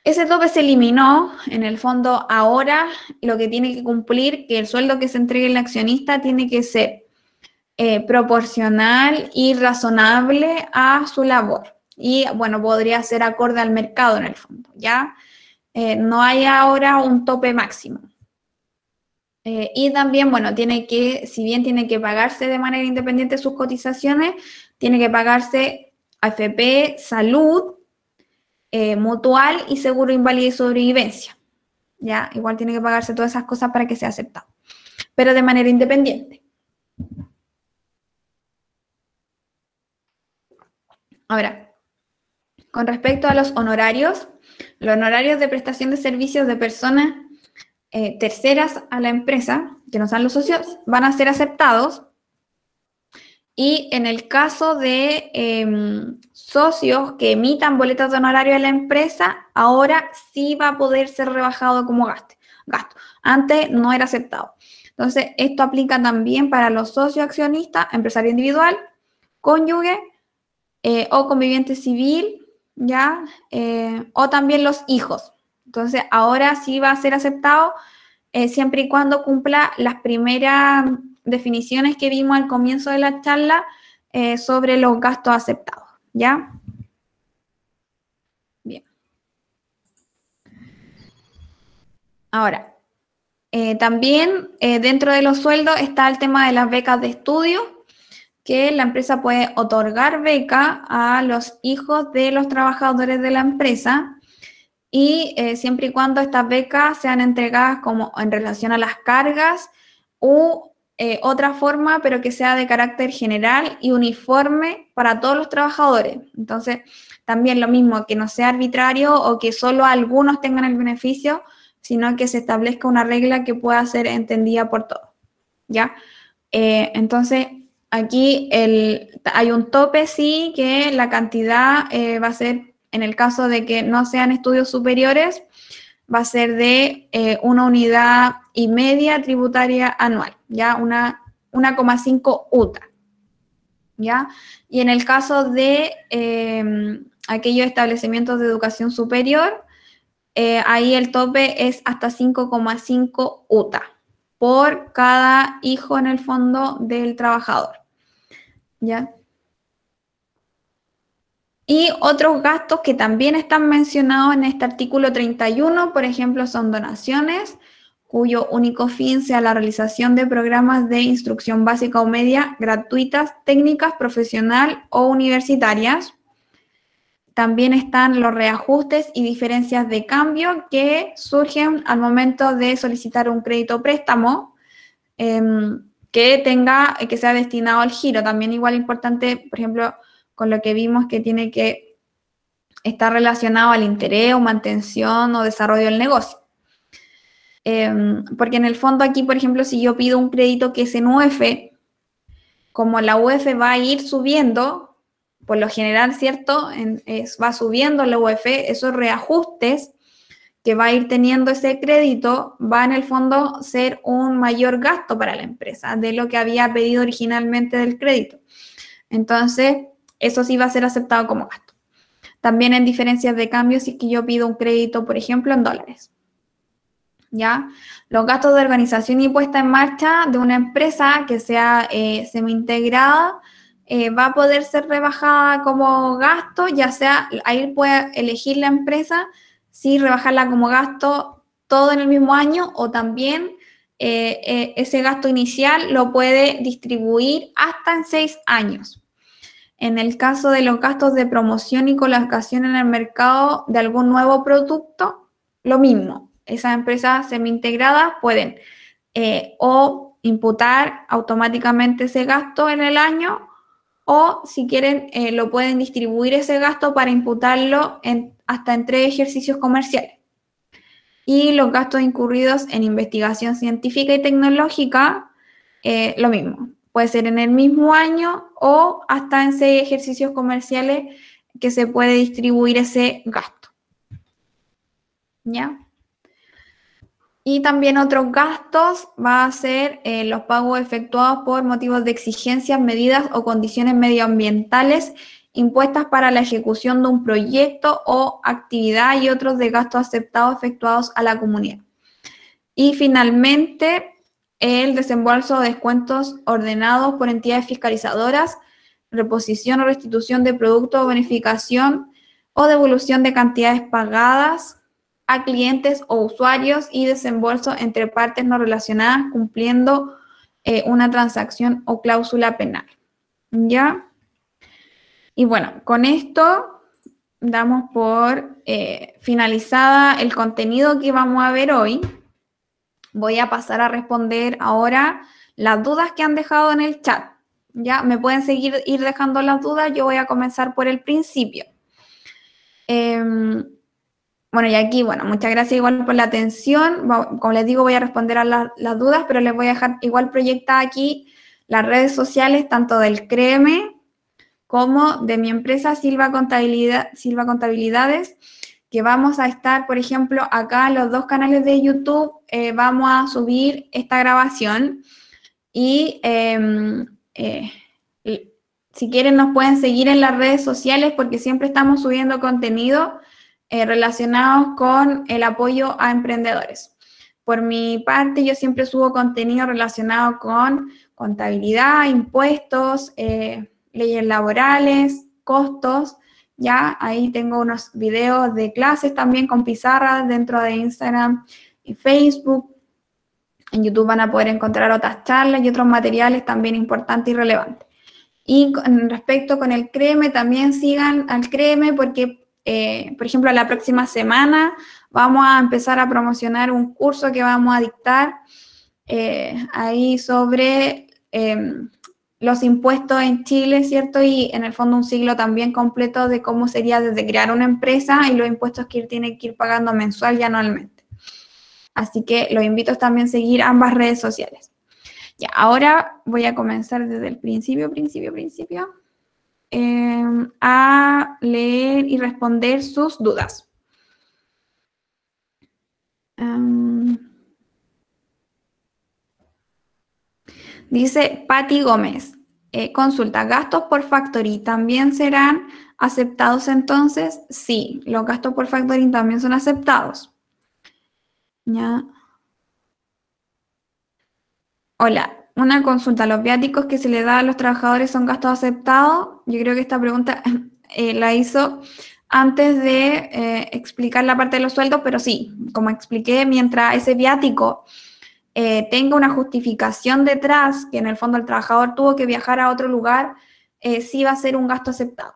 Ese tope se eliminó, en el fondo ahora lo que tiene que cumplir, que el sueldo que se entregue al accionista tiene que ser proporcional y razonable a su labor. Y bueno, podría ser acorde al mercado en el fondo, ¿ya? No hay ahora un tope máximo. Y también, bueno, si bien tiene que pagarse de manera independiente sus cotizaciones, tiene que pagarse AFP, salud, mutual y seguro invalidez y sobrevivencia. ¿Ya? Igual tiene que pagarse todas esas cosas para que sea aceptado, pero de manera independiente. Ahora, con respecto a los honorarios de prestación de servicios de personas terceras a la empresa, que no sean los socios, van a ser aceptados. Y en el caso de socios que emitan boletas de honorario a la empresa, ahora sí va a poder ser rebajado como gasto. Antes no era aceptado. Entonces, esto aplica también para los socios accionistas, empresario individual, cónyuge o conviviente civil, ¿ya? O también los hijos. Entonces, ahora sí va a ser aceptado siempre y cuando cumpla las primeras definiciones que vimos al comienzo de la charla sobre los gastos aceptados, ¿ya? Bien. Ahora, también dentro de los sueldos está el tema de las becas de estudio, que la empresa puede otorgar beca a los hijos de los trabajadores de la empresa, y siempre y cuando estas becas sean entregadas como en relación a las cargas u otra forma, pero que sea de carácter general y uniforme para todos los trabajadores. Entonces, también lo mismo, que no sea arbitrario o que solo algunos tengan el beneficio, sino que se establezca una regla que pueda ser entendida por todos, ¿ya? Entonces, aquí hay un tope, sí, que la cantidad va a ser, en el caso de que no sean estudios superiores, va a ser de 1,5 unidades tributaria anual, ¿ya? 1,5 UTA, ¿ya? Y en el caso de aquellos establecimientos de educación superior, ahí el tope es hasta 5,5 UTA por cada hijo en el fondo del trabajador, ¿ya? Y otros gastos que también están mencionados en este artículo 31, por ejemplo, son donaciones, cuyo único fin sea la realización de programas de instrucción básica o media gratuitas, técnicas, profesional o universitarias. También están los reajustes y diferencias de cambio que surgen al momento de solicitar un crédito o préstamo que sea destinado al giro. También igual importante, por ejemplo, con lo que vimos que tiene que estar relacionado al interés o mantención o desarrollo del negocio. Porque en el fondo aquí, por ejemplo, si yo pido un crédito que es en UF, como la UF va a ir subiendo, por lo general, ¿cierto? Va subiendo la UF, esos reajustes que va a ir teniendo ese crédito va en el fondo a ser un mayor gasto para la empresa de lo que había pedido originalmente del crédito. Entonces, eso sí va a ser aceptado como gasto. También en diferencias de cambio si es que yo pido un crédito, por ejemplo, en dólares. ¿Ya? Los gastos de organización y puesta en marcha de una empresa que sea semi-integrada va a poder ser rebajada como gasto, ya sea, ahí puede elegir la empresa si rebajarla como gasto todo en el mismo año o también ese gasto inicial lo puede distribuir hasta en 6 años. En el caso de los gastos de promoción y colocación en el mercado de algún nuevo producto, lo mismo. Esas empresas semi-integradas pueden o imputar automáticamente ese gasto en el año o si quieren lo pueden distribuir ese gasto para imputarlo hasta en 3 ejercicios comerciales. Y los gastos incurridos en investigación científica y tecnológica, lo mismo. Puede ser en el mismo año o hasta en 6 ejercicios comerciales que se puede distribuir ese gasto. ¿Ya? Y también otros gastos va a ser los pagos efectuados por motivos de exigencias, medidas o condiciones medioambientales impuestas para la ejecución de un proyecto o actividad y otros de gastos aceptados efectuados a la comunidad. Y finalmente, el desembolso de descuentos ordenados por entidades fiscalizadoras, reposición o restitución de productos o bonificación o devolución de cantidades pagadas a clientes o usuarios y desembolso entre partes no relacionadas cumpliendo una transacción o cláusula penal. ¿Ya? Y bueno, con esto damos por finalizada el contenido que vamos a ver hoy. Voy a pasar a responder ahora las dudas que han dejado en el chat. ¿Ya? Me pueden seguir ir dejando las dudas. Yo voy a comenzar por el principio. Bueno, y aquí, bueno, muchas gracias igual por la atención. Como les digo, voy a responder a las dudas, pero les voy a dejar igual proyectada aquí las redes sociales, tanto del CREEME como de mi empresa Silva Contabilidades, que vamos a estar, por ejemplo, acá en los 2 canales de YouTube, vamos a subir esta grabación y si quieren nos pueden seguir en las redes sociales porque siempre estamos subiendo contenido relacionados con el apoyo a emprendedores. Por mi parte, yo siempre subo contenido relacionado con contabilidad, impuestos, leyes laborales, costos, ya ahí tengo unos videos de clases también con pizarras dentro de Instagram y Facebook. En YouTube van a poder encontrar otras charlas y otros materiales también importantes y relevantes. Y respecto con el CREEME, también sigan al CREEME porque por ejemplo, la próxima semana vamos a empezar a promocionar un curso que vamos a dictar ahí sobre los impuestos en Chile, ¿cierto? Y en el fondo un ciclo también completo de cómo sería desde crear una empresa y los impuestos que tiene que ir pagando mensual y anualmente. Así que los invito a también seguir ambas redes sociales. Ya, ahora voy a comenzar desde el principio. A leer y responder sus dudas. Dice Patti Gómez, consulta, ¿gastos por factoring también serán aceptados entonces? Sí, los gastos por factoring también son aceptados. ¿Ya? Hola, una consulta, ¿los viáticos que se le da a los trabajadores son gastos aceptados? Yo creo que esta pregunta la hizo antes de explicar la parte de los sueldos, pero sí, como expliqué, mientras ese viático tenga una justificación detrás, que en el fondo el trabajador tuvo que viajar a otro lugar, sí va a ser un gasto aceptado.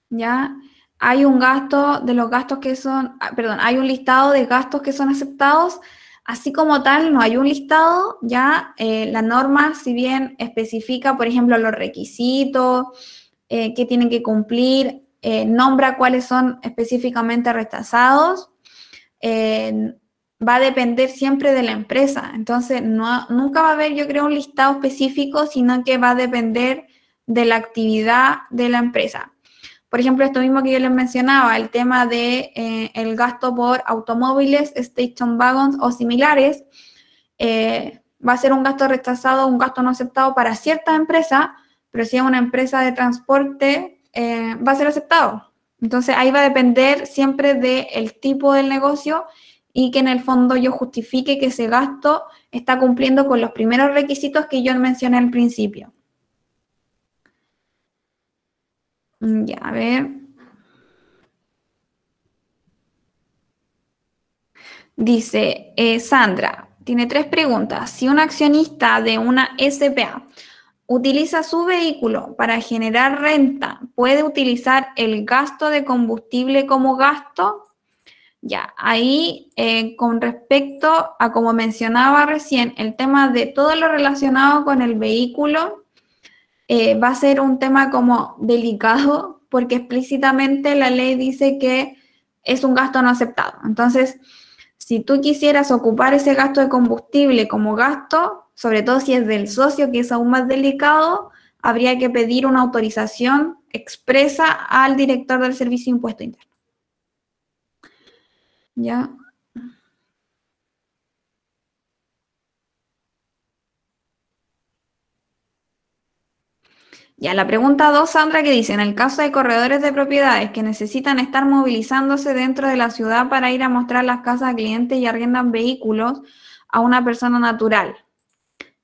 ¿Ya? Hay un gasto de los gastos que son, perdón, hay un listado de gastos que son aceptados. Así como tal, no hay un listado, ya la norma, si bien especifica, por ejemplo, los requisitos que tienen que cumplir, nombra cuáles son específicamente rechazados, va a depender siempre de la empresa. Entonces, nunca va a haber, yo creo, un listado específico, sino que va a depender de la actividad de la empresa. por ejemplo, esto mismo que yo les mencionaba, el tema de el gasto por automóviles, station wagons o similares, va a ser un gasto rechazado, un gasto no aceptado para cierta empresa, pero si es una empresa de transporte, va a ser aceptado. Entonces, ahí va a depender siempre del tipo del negocio y que en el fondo yo justifique que ese gasto está cumpliendo con los primeros requisitos que yo mencioné al principio. Ya, a ver. Dice Sandra, tiene 3 preguntas. Si un accionista de una SPA utiliza su vehículo para generar renta, ¿puede utilizar el gasto de combustible como gasto? Ya, ahí con respecto a como mencionaba recién, el tema de todo lo relacionado con el vehículo va a ser un tema como delicado porque explícitamente la ley dice que es un gasto no aceptado. Entonces, si tú quisieras ocupar ese gasto de combustible como gasto, sobre todo si es del socio, que es aún más delicado, habría que pedir una autorización expresa al director del Servicio de Impuesto Interno. ¿Ya? Ya, la pregunta 2, Sandra, que dice, en el caso de corredores de propiedades que necesitan estar movilizándose dentro de la ciudad para ir a mostrar las casas a clientes y arriendan vehículos a una persona natural,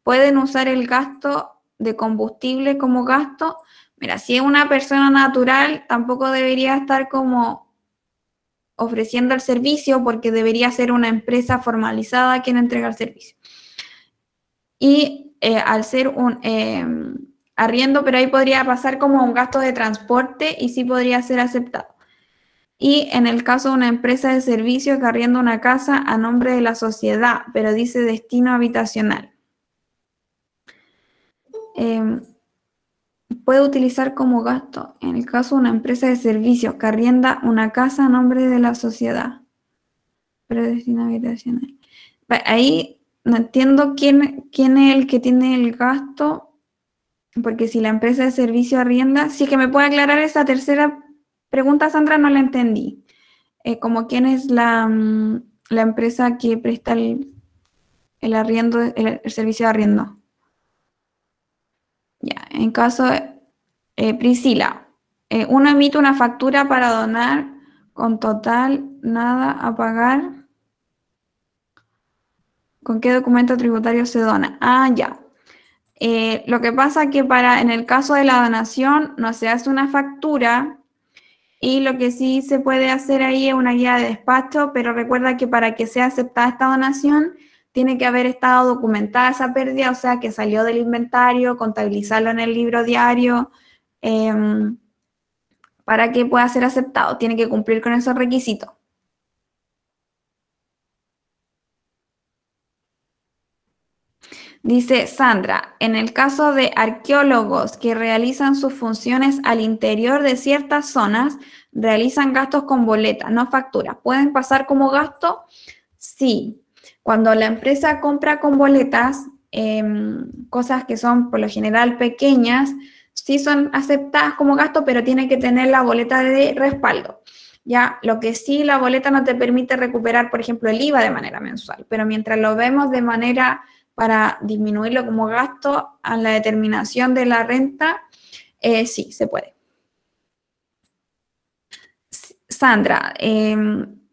¿pueden usar el gasto de combustible como gasto? Mira, si es una persona natural, tampoco debería estar como ofreciendo el servicio porque debería ser una empresa formalizada quien entrega el servicio. Y al ser un arriendo, pero ahí podría pasar como un gasto de transporte y sí podría ser aceptado. Y en el caso de una empresa de servicio que arrienda una casa a nombre de la sociedad, pero dice destino habitacional, puede utilizar como gasto en el caso de una empresa de servicios que arrienda una casa a nombre de la sociedad, pero destino habitacional. Ahí no entiendo quién es el que tiene el gasto. Porque si la empresa de servicio arrienda, sí que me puede aclarar esa tercera pregunta, Sandra, no la entendí. Como quién es la empresa que presta el arriendo, el servicio de arriendo. Ya, en caso de Priscila, uno emite una factura para donar con total nada a pagar. ¿Con qué documento tributario se dona? Ah, ya. Lo que pasa es que en el caso de la donación no se hace una factura y lo que sí se puede hacer ahí es una guía de despacho, pero recuerda que para que sea aceptada esta donación tiene que haber estado documentada esa pérdida, o sea, que salió del inventario, contabilizarlo en el libro diario, para que pueda ser aceptado. Tiene que cumplir con esos requisitos. Dice Sandra, en el caso de arqueólogos que realizan sus funciones al interior de ciertas zonas, realizan gastos con boleta, no factura. ¿Pueden pasar como gasto? Sí. Cuando la empresa compra con boletas, cosas que son por lo general pequeñas, sí son aceptadas como gasto, pero tiene que tener la boleta de respaldo. Ya, lo que sí, la boleta no te permite recuperar, por ejemplo, el IVA de manera mensual, pero mientras lo vemos de manera para disminuirlo como gasto a la determinación de la renta, sí, se puede. Sandra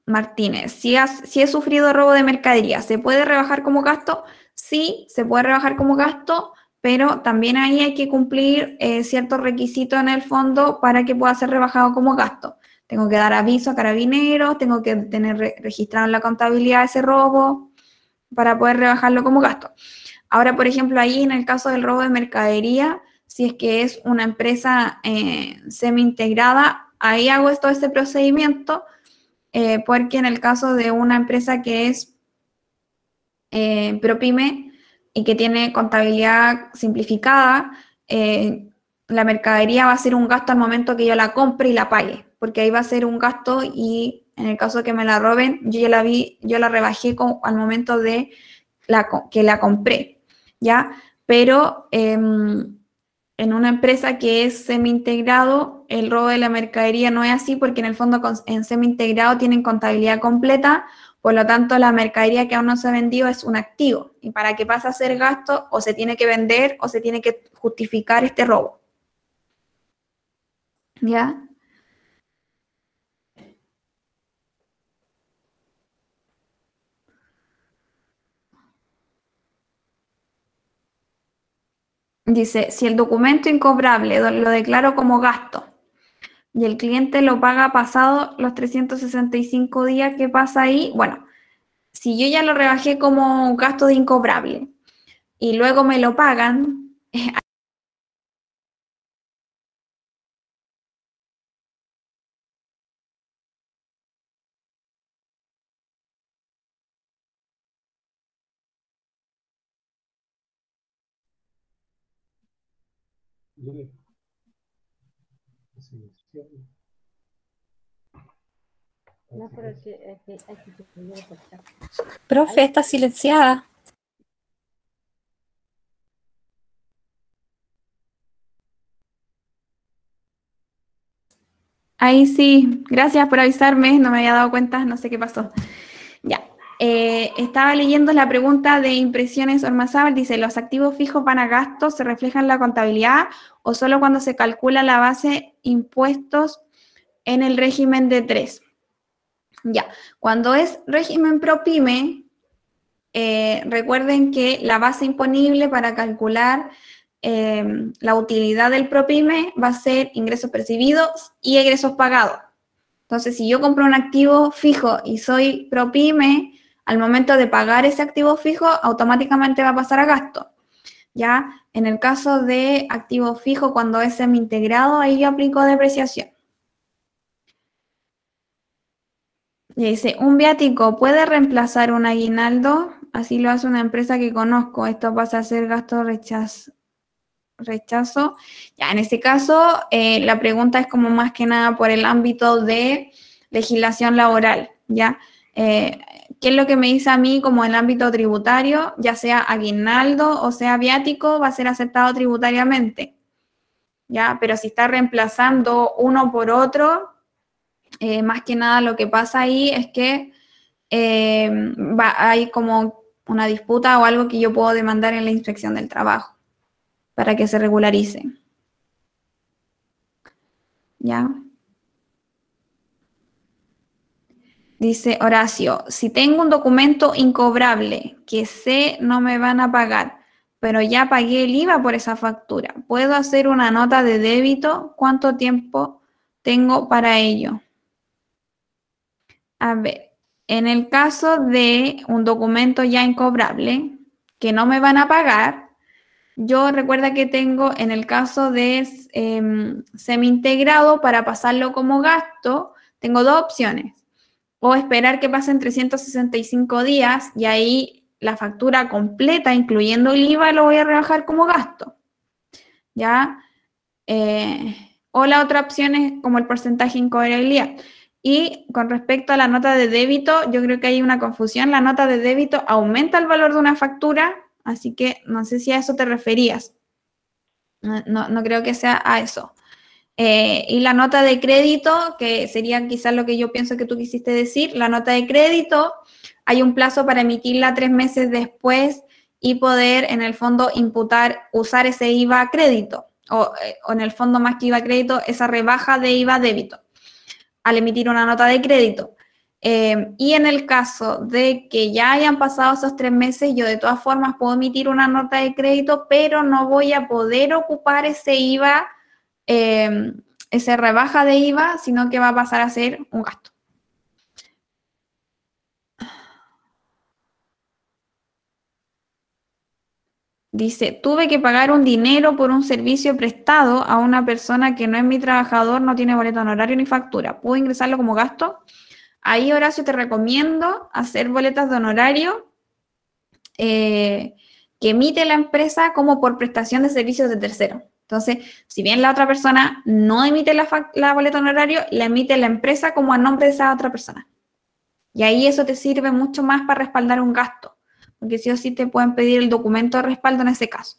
Martínez, si he sufrido robo de mercadería, ¿se puede rebajar como gasto? Sí, se puede rebajar como gasto, pero también ahí hay que cumplir ciertos requisitos en el fondo para que pueda ser rebajado como gasto. Tengo que dar aviso a carabineros, tengo que tener registrado en la contabilidad ese robo para poder rebajarlo como gasto. Ahora, por ejemplo, ahí en el caso del robo de mercadería, si es que es una empresa semi-integrada, ahí hago todo este procedimiento, porque en el caso de una empresa que es ProPyme y que tiene contabilidad simplificada, la mercadería va a ser un gasto al momento que yo la compre y la pague, porque ahí va a ser un gasto y en el caso que me la roben, yo la rebajé al momento de que la compré, ¿ya? Pero en una empresa que es semi-integrado, el robo de la mercadería no es así porque en el fondo en semi-integrado tienen contabilidad completa, por lo tanto la mercadería que aún no se ha vendido es un activo y para que pase a ser gasto o se tiene que vender o se tiene que justificar este robo. ¿Ya? Dice, si el documento incobrable lo declaro como gasto y el cliente lo paga pasado los 365 días, ¿qué pasa ahí? Bueno, si yo ya lo rebajé como gasto de incobrable y luego me lo pagan, Profe, está silenciada. ahí sí, gracias por avisarme, no me había dado cuenta, no sé qué pasó. Ya, estaba leyendo la pregunta de Impresiones Ormazábal, dice, ¿los activos fijos van a gastos, se reflejan en la contabilidad o solo cuando se calcula la base impuestos en el régimen de 3? Ya, cuando es régimen ProPyme, recuerden que la base imponible para calcular la utilidad del ProPyme va a ser ingresos percibidos y egresos pagados. Entonces, si yo compro un activo fijo y soy ProPyme, al momento de pagar ese activo fijo, automáticamente va a pasar a gasto. Ya, en el caso de activo fijo, cuando es semi-integrado, ahí yo aplico depreciación. Y dice, ¿un viático puede reemplazar un aguinaldo? Así lo hace una empresa que conozco. Esto pasa a ser gasto rechazo. Ya, en este caso, la pregunta es como más que nada por el ámbito de legislación laboral, ¿ya? ¿Qué es lo que me dice a mí como en el ámbito tributario? Ya sea aguinaldo o sea viático, va a ser aceptado tributariamente, ¿ya? Pero si está reemplazando uno por otro, más que nada lo que pasa ahí es que hay como una disputa o algo que yo puedo demandar en la inspección del trabajo para que se regularice. ¿Ya? Dice Horacio, si tengo un documento incobrable que sé no me van a pagar, pero ya pagué el IVA por esa factura, ¿puedo hacer una nota de débito? ¿Cuánto tiempo tengo para ello? A ver, en el caso de un documento ya incobrable que no me van a pagar, yo recuerda que tengo en el caso de semi-integrado para pasarlo como gasto, tengo dos opciones. O esperar que pasen 365 días y ahí la factura completa, incluyendo el IVA, lo voy a rebajar como gasto. ¿Ya? O la otra opción es como el porcentaje de incobrabilidad. Y con respecto a la nota de débito, yo creo que hay una confusión. La nota de débito aumenta el valor de una factura, así que no sé si a eso te referías. No creo que sea a eso. Y la nota de crédito, que sería quizás lo que yo pienso que tú quisiste decir, la nota de crédito, hay un plazo para emitirla 3 meses después y poder en el fondo imputar, usar ese IVA crédito, o en el fondo más que IVA crédito, esa rebaja de IVA débito, al emitir una nota de crédito. Y en el caso de que ya hayan pasado esos 3 meses, yo de todas formas puedo emitir una nota de crédito, pero no voy a poder ocupar ese IVA, esa rebaja de IVA, sino que va a pasar a ser un gasto. Dice, tuve que pagar un dinero por un servicio prestado a una persona que no es mi trabajador, no tiene boleto honorario ni factura. ¿Puedo ingresarlo como gasto? Ahí, Horacio, te recomiendo hacer boletas de honorario que emite la empresa como por prestación de servicios de tercero. Entonces, si bien la otra persona no emite la boleta de honorario, la emite la empresa como a nombre de esa otra persona. Y ahí eso te sirve mucho más para respaldar un gasto, porque sí o sí te pueden pedir el documento de respaldo en ese caso.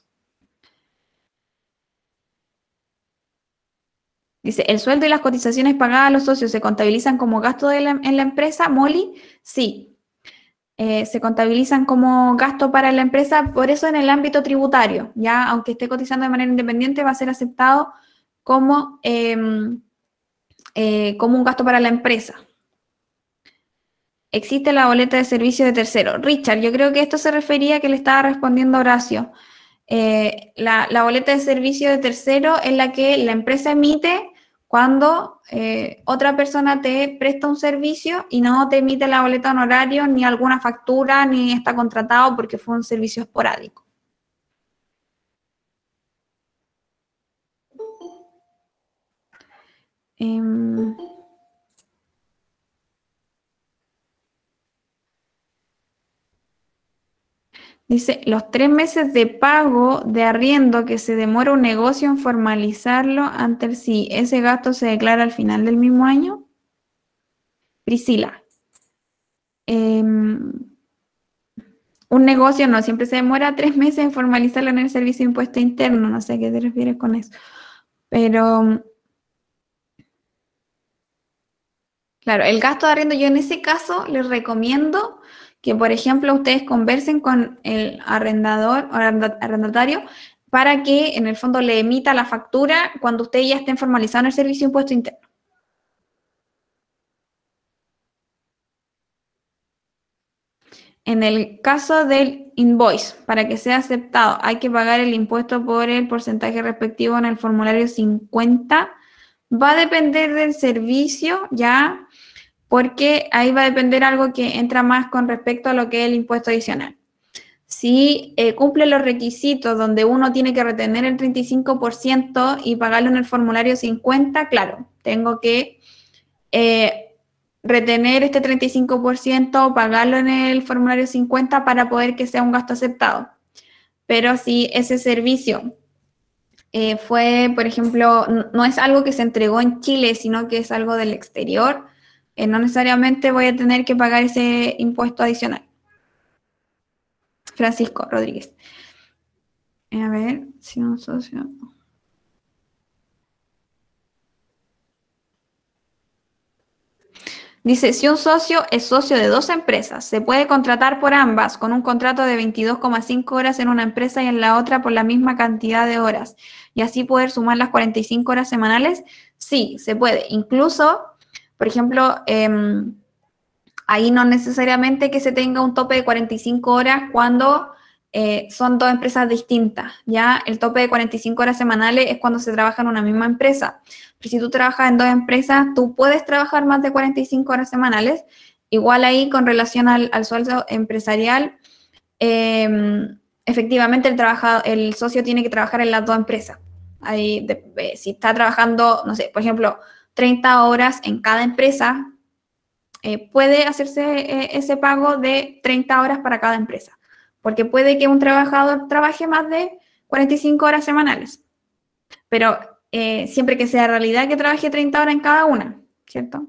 Dice, ¿el sueldo y las cotizaciones pagadas a los socios se contabilizan como gasto en la empresa, Molly? Sí, se contabilizan como gasto para la empresa, por eso en el ámbito tributario, ya aunque esté cotizando de manera independiente, va a ser aceptado como, como un gasto para la empresa. Existe la boleta de servicio de tercero. Richard, yo creo que esto se refería a que le estaba respondiendo Horacio. La boleta de servicio de tercero es la que la empresa emite cuando otra persona te presta un servicio y no te emite la boleta de honorario, ni alguna factura, ni está contratado porque fue un servicio esporádico. Dice, los 3 meses de pago de arriendo que se demora un negocio en formalizarlo ante el sí, ¿ese gasto se declara al final del mismo año? Priscila. Un negocio no, siempre se demora 3 meses en formalizarlo en el servicio de impuesto interno, no sé a qué te refieres con eso. Pero, claro, el gasto de arriendo, yo en ese caso les recomiendo que, por ejemplo, ustedes conversen con el arrendador o arrendatario para que en el fondo le emita la factura cuando ustedes ya estén formalizando el servicio de impuesto interno. En el caso del invoice, para que sea aceptado, hay que pagar el impuesto por el porcentaje respectivo en el formulario 50. Va a depender del servicio, ya, porque ahí va a depender algo que entra más con respecto a lo que es el impuesto adicional. Si cumple los requisitos donde uno tiene que retener el 35% y pagarlo en el formulario 50, claro, tengo que retener este 35%, pagarlo en el formulario 50 para poder que sea un gasto aceptado. Pero si ese servicio fue, por ejemplo, no es algo que se entregó en Chile, sino que es algo del exterior, no necesariamente voy a tener que pagar ese impuesto adicional. Francisco Rodríguez. A ver, si un socio... Dice, si un socio es socio de 2 empresas, se puede contratar por ambas con un contrato de 22,5 horas en una empresa y en la otra por la misma cantidad de horas, y así poder sumar las 45 horas semanales. Sí, se puede. Incluso, por ejemplo, ahí no necesariamente que se tenga un tope de 45 horas cuando son 2 empresas distintas, ¿ya? El tope de 45 horas semanales es cuando se trabaja en una misma empresa. Pero si tú trabajas en 2 empresas, tú puedes trabajar más de 45 horas semanales. Igual ahí, con relación al sueldo empresarial, efectivamente el socio tiene que trabajar en las 2 empresas. Ahí, si está trabajando, no sé, por ejemplo, 30 horas en cada empresa, puede hacerse ese pago de 30 horas para cada empresa, porque puede que un trabajador trabaje más de 45 horas semanales, pero siempre que sea realidad que trabaje 30 horas en cada una, ¿cierto?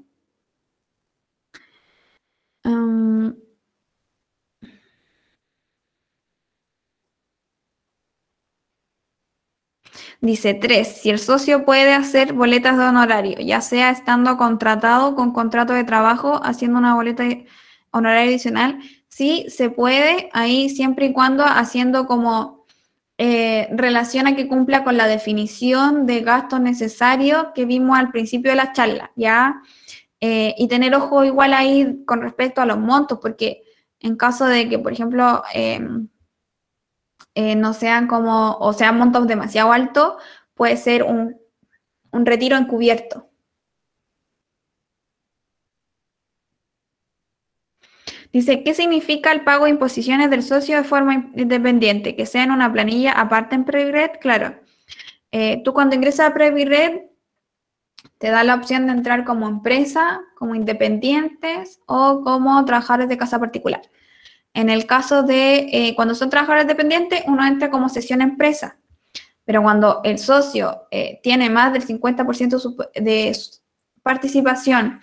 Dice 3, si el socio puede hacer boletas de honorario, ya sea estando contratado con contrato de trabajo, haciendo una boleta de honorario adicional, sí se puede, ahí siempre y cuando haciendo como relación a que cumpla con la definición de gasto necesario que vimos al principio de la charla, ¿ya? Y tener ojo igual ahí con respecto a los montos, porque en caso de que, por ejemplo, no sean como, o sean montos demasiado altos, puede ser un retiro encubierto. Dice, ¿qué significa el pago de imposiciones del socio de forma independiente? Que sea en una planilla aparte en Previred, claro. Tú cuando ingresas a Previred, te da la opción de entrar como empresa, como independientes o como trabajadores de casa particular. En el caso de cuando son trabajadores dependientes, uno entra como sesión empresa. Pero cuando el socio tiene más del 50% de su participación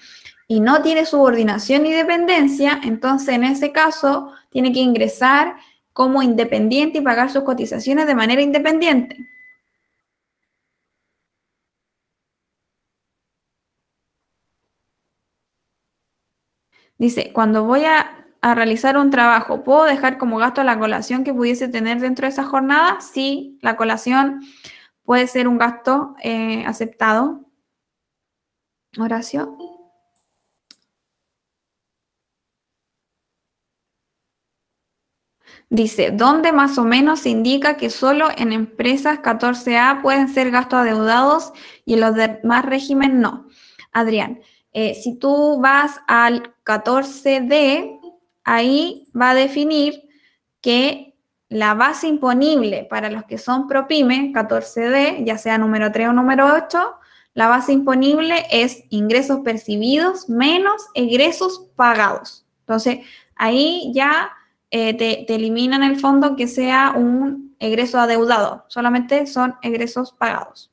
y no tiene subordinación ni dependencia, entonces en ese caso tiene que ingresar como independiente y pagar sus cotizaciones de manera independiente. Dice, cuando voy a realizar un trabajo, ¿puedo dejar como gasto la colación que pudiese tener dentro de esa jornada? Sí, la colación puede ser un gasto aceptado. Horacio. Dice, ¿dónde más o menos se indica que solo en empresas 14A pueden ser gastos adeudados y en los demás régimen no? Adrián, si tú vas al 14D, ahí va a definir que la base imponible para los que son ProPyme, 14D, ya sea número 3 o número 8, la base imponible es ingresos percibidos menos egresos pagados. Entonces, ahí ya te eliminan el fondo que sea un egreso adeudado, solamente son egresos pagados.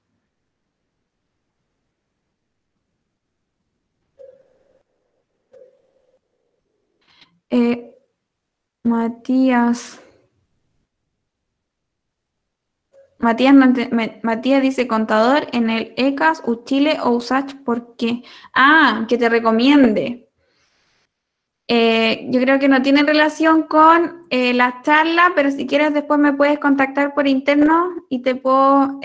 Matías. Matías dice contador en el ECAS, Uchile o USACH, ¿por qué? Ah, que te recomiende. Yo creo que no tiene relación con la charla, pero si quieres después me puedes contactar por interno y te puedo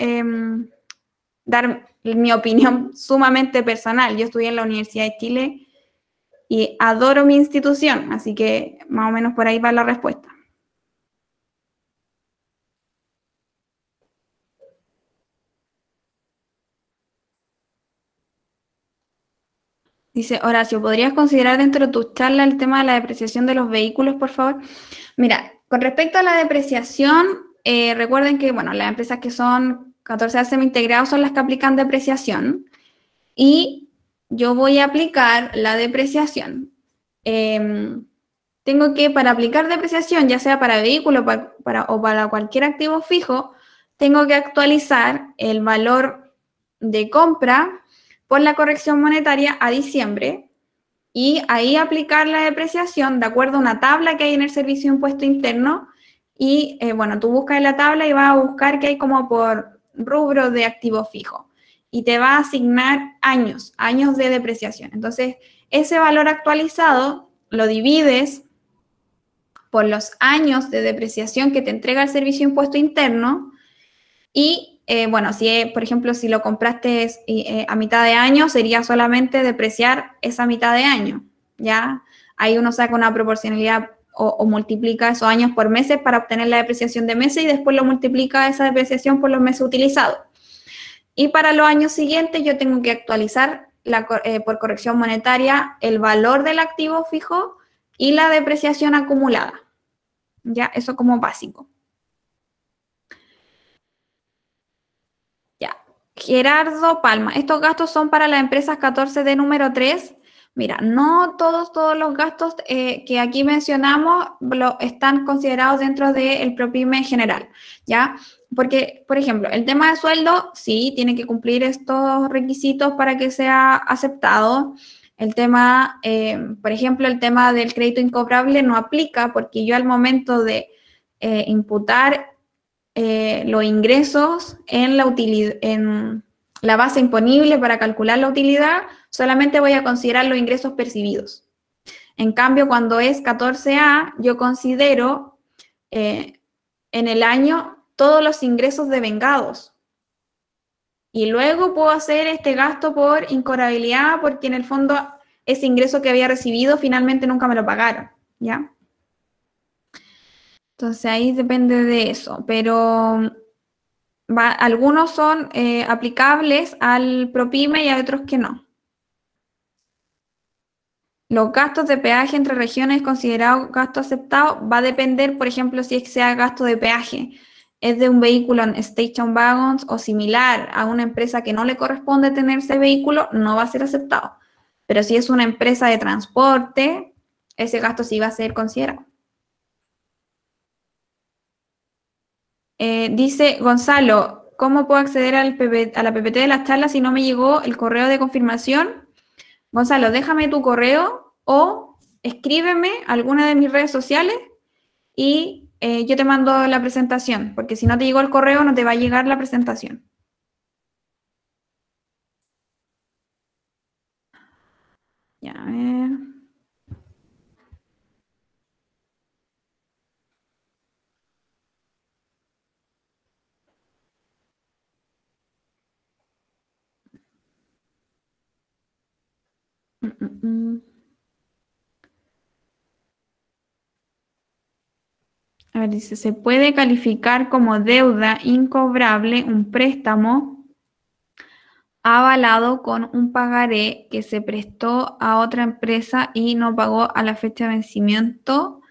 dar mi opinión sumamente personal. Yo estudié en la Universidad de Chile y adoro mi institución, así que más o menos por ahí va la respuesta. Dice Horacio, ¿podrías considerar dentro de tu charla el tema de la depreciación de los vehículos, por favor? Mira, con respecto a la depreciación, recuerden que, bueno, las empresas que son 14A semi-integrados son las que aplican depreciación y yo voy a aplicar la depreciación. Tengo que, para aplicar depreciación, ya sea para vehículo o para cualquier activo fijo, tengo que actualizar el valor de compra por la corrección monetaria a diciembre y ahí aplicar la depreciación de acuerdo a una tabla que hay en el Servicio de Impuesto Interno y, bueno, tú buscas en la tabla y vas a buscar que hay como por rubro de activo fijo y te va a asignar años de depreciación. Entonces, ese valor actualizado lo divides por los años de depreciación que te entrega el Servicio de Impuesto Interno y, bueno, si, por ejemplo, si lo compraste a mitad de año, sería solamente depreciar esa mitad de año, ¿ya? Ahí uno saca una proporcionalidad o multiplica esos años por meses para obtener la depreciación de meses y después lo multiplica esa depreciación por los meses utilizados. Y para los años siguientes yo tengo que actualizar por corrección monetaria el valor del activo fijo y la depreciación acumulada. Ya, eso como básico. Ya. Gerardo Palma, estos gastos son para las empresas 14 de número 3. Mira, no todos los gastos que aquí mencionamos están considerados dentro del ProPyme general, ¿ya? Porque, por ejemplo, el tema de sueldo, sí, tiene que cumplir estos requisitos para que sea aceptado. El tema, por ejemplo, el tema del crédito incobrable no aplica porque yo al momento de imputar los ingresos en la base imponible para calcular la utilidad, solamente voy a considerar los ingresos percibidos. En cambio, cuando es 14A, yo considero en el año todos los ingresos devengados. Y luego puedo hacer este gasto por incobrabilidad porque en el fondo ese ingreso que había recibido finalmente nunca me lo pagaron, ¿ya? Entonces ahí depende de eso, pero algunos son aplicables al ProPyme y hay otros que no. Los gastos de peaje entre regiones considerados gasto aceptado va a depender, por ejemplo, si es que sea gasto de peaje. Es de un vehículo en station wagons o similar a una empresa que no le corresponde tener ese vehículo, no va a ser aceptado. Pero si es una empresa de transporte, ese gasto sí va a ser considerado. Dice Gonzalo, ¿cómo puedo acceder a la PPT de las charlas si no me llegó el correo de confirmación? Gonzalo, déjame tu correo o escríbeme a alguna de mis redes sociales y yo te mando la presentación, porque si no te llegó el correo no te va a llegar la presentación. Ya, a ver. A ver, dice, se puede calificar como deuda incobrable un préstamo avalado con un pagaré que se prestó a otra empresa y no pagó a la fecha de vencimiento.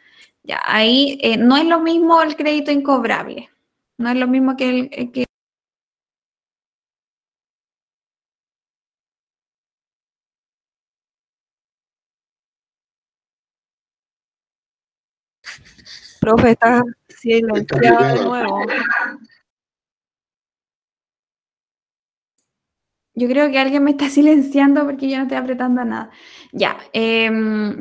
Ya, ahí no es lo mismo el crédito incobrable. No es lo mismo que el que... Profe, está silenciado de nuevo. Yo creo que alguien me está silenciando porque yo no estoy apretando nada. Ya,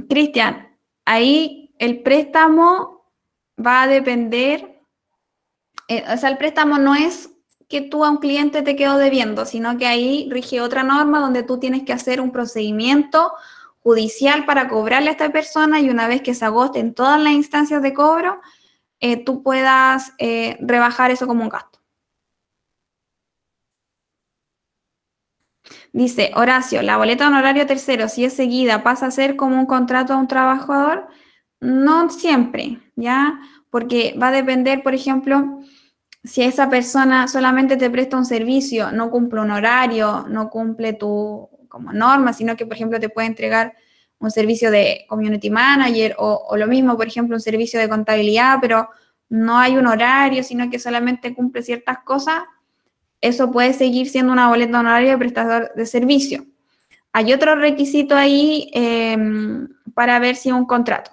Cristian, ahí el préstamo va a depender, o sea, el préstamo no es que tú a un cliente te quedó debiendo, sino que ahí rige otra norma donde tú tienes que hacer un procedimiento judicial para cobrarle a esta persona y una vez que se agoten todas las instancias de cobro, tú puedas rebajar eso como un gasto. Dice, Horacio, la boleta de honorario tercero, si es seguida, pasa a ser como un contrato a un trabajador. No siempre, ¿ya? Porque va a depender, por ejemplo, si esa persona solamente te presta un servicio, no cumple un horario, no cumple tu como norma, sino que, por ejemplo, te puede entregar un servicio de community manager o lo mismo, por ejemplo, un servicio de contabilidad, pero no hay un horario, sino que solamente cumple ciertas cosas, eso puede seguir siendo una boleta honoraria de prestador de servicio. Hay otro requisito ahí para ver si es un contrato.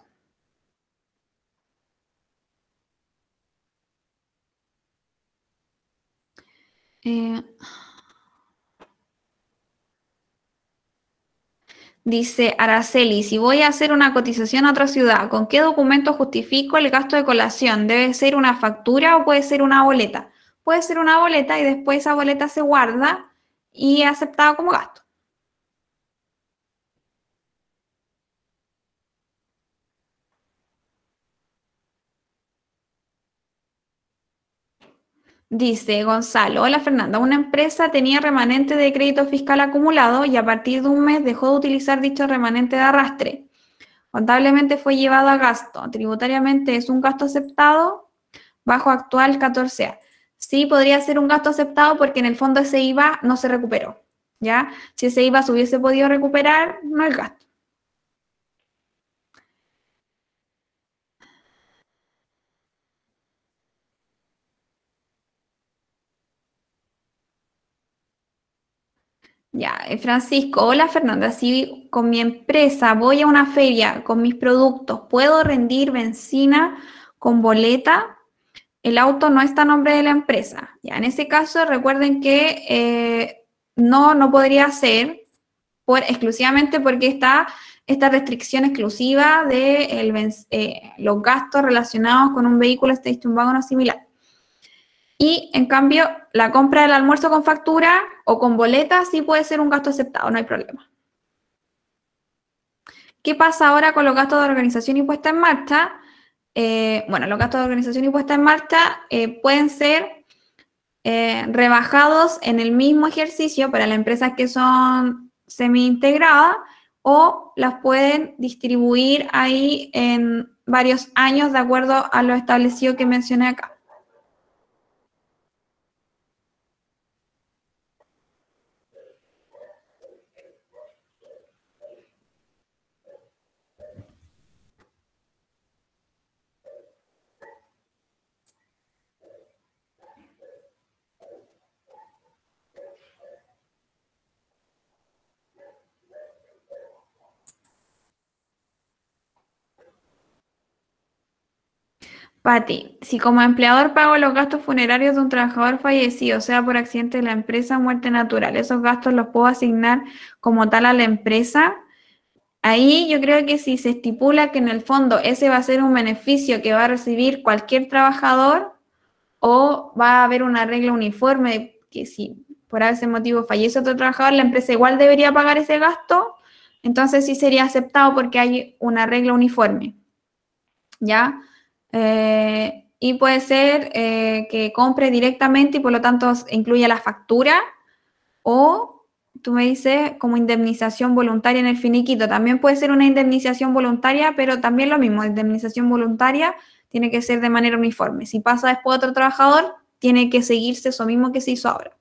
Dice Araceli, si voy a hacer una cotización a otra ciudad, ¿con qué documento justifico el gasto de colación? ¿Debe ser una factura o puede ser una boleta? Puede ser una boleta y después esa boleta se guarda y es aceptada como gasto. Dice Gonzalo, hola Fernanda, una empresa tenía remanente de crédito fiscal acumulado y a partir de un mes dejó de utilizar dicho remanente de arrastre. Contablemente fue llevado a gasto. Tributariamente es un gasto aceptado bajo actual 14A. Sí, podría ser un gasto aceptado porque en el fondo ese IVA no se recuperó. ¿Ya? Si ese IVA se hubiese podido recuperar, no es gasto. Ya, Francisco, hola Fernanda, si con mi empresa voy a una feria con mis productos, ¿puedo rendir benzina con boleta? El auto no está a nombre de la empresa. Ya, en ese caso, recuerden que no podría ser exclusivamente porque está esta restricción exclusiva de los gastos relacionados con un vehículo station wagon o similar. Y en cambio, la compra del almuerzo con factura o con boleta sí puede ser un gasto aceptado, no hay problema. ¿Qué pasa ahora con los gastos de organización y puesta en marcha? Bueno, los gastos de organización y puesta en marcha pueden ser rebajados en el mismo ejercicio para las empresas que son semi-integradas o las pueden distribuir ahí en varios años de acuerdo a lo establecido que mencioné acá. Pati, si como empleador pago los gastos funerarios de un trabajador fallecido, sea por accidente de la empresa o muerte natural, ¿esos gastos los puedo asignar como tal a la empresa? Ahí yo creo que si se estipula que en el fondo ese va a ser un beneficio que va a recibir cualquier trabajador o va a haber una regla uniforme de que si por ese motivo fallece otro trabajador, la empresa igual debería pagar ese gasto, entonces sí sería aceptado porque hay una regla uniforme, ¿ya? Y puede ser que compre directamente y por lo tanto incluya la factura o tú me dices como indemnización voluntaria en el finiquito. También puede ser una indemnización voluntaria, pero también lo mismo, indemnización voluntaria tiene que ser de manera uniforme. Si pasa después otro trabajador, tiene que seguirse eso mismo que se hizo ahora.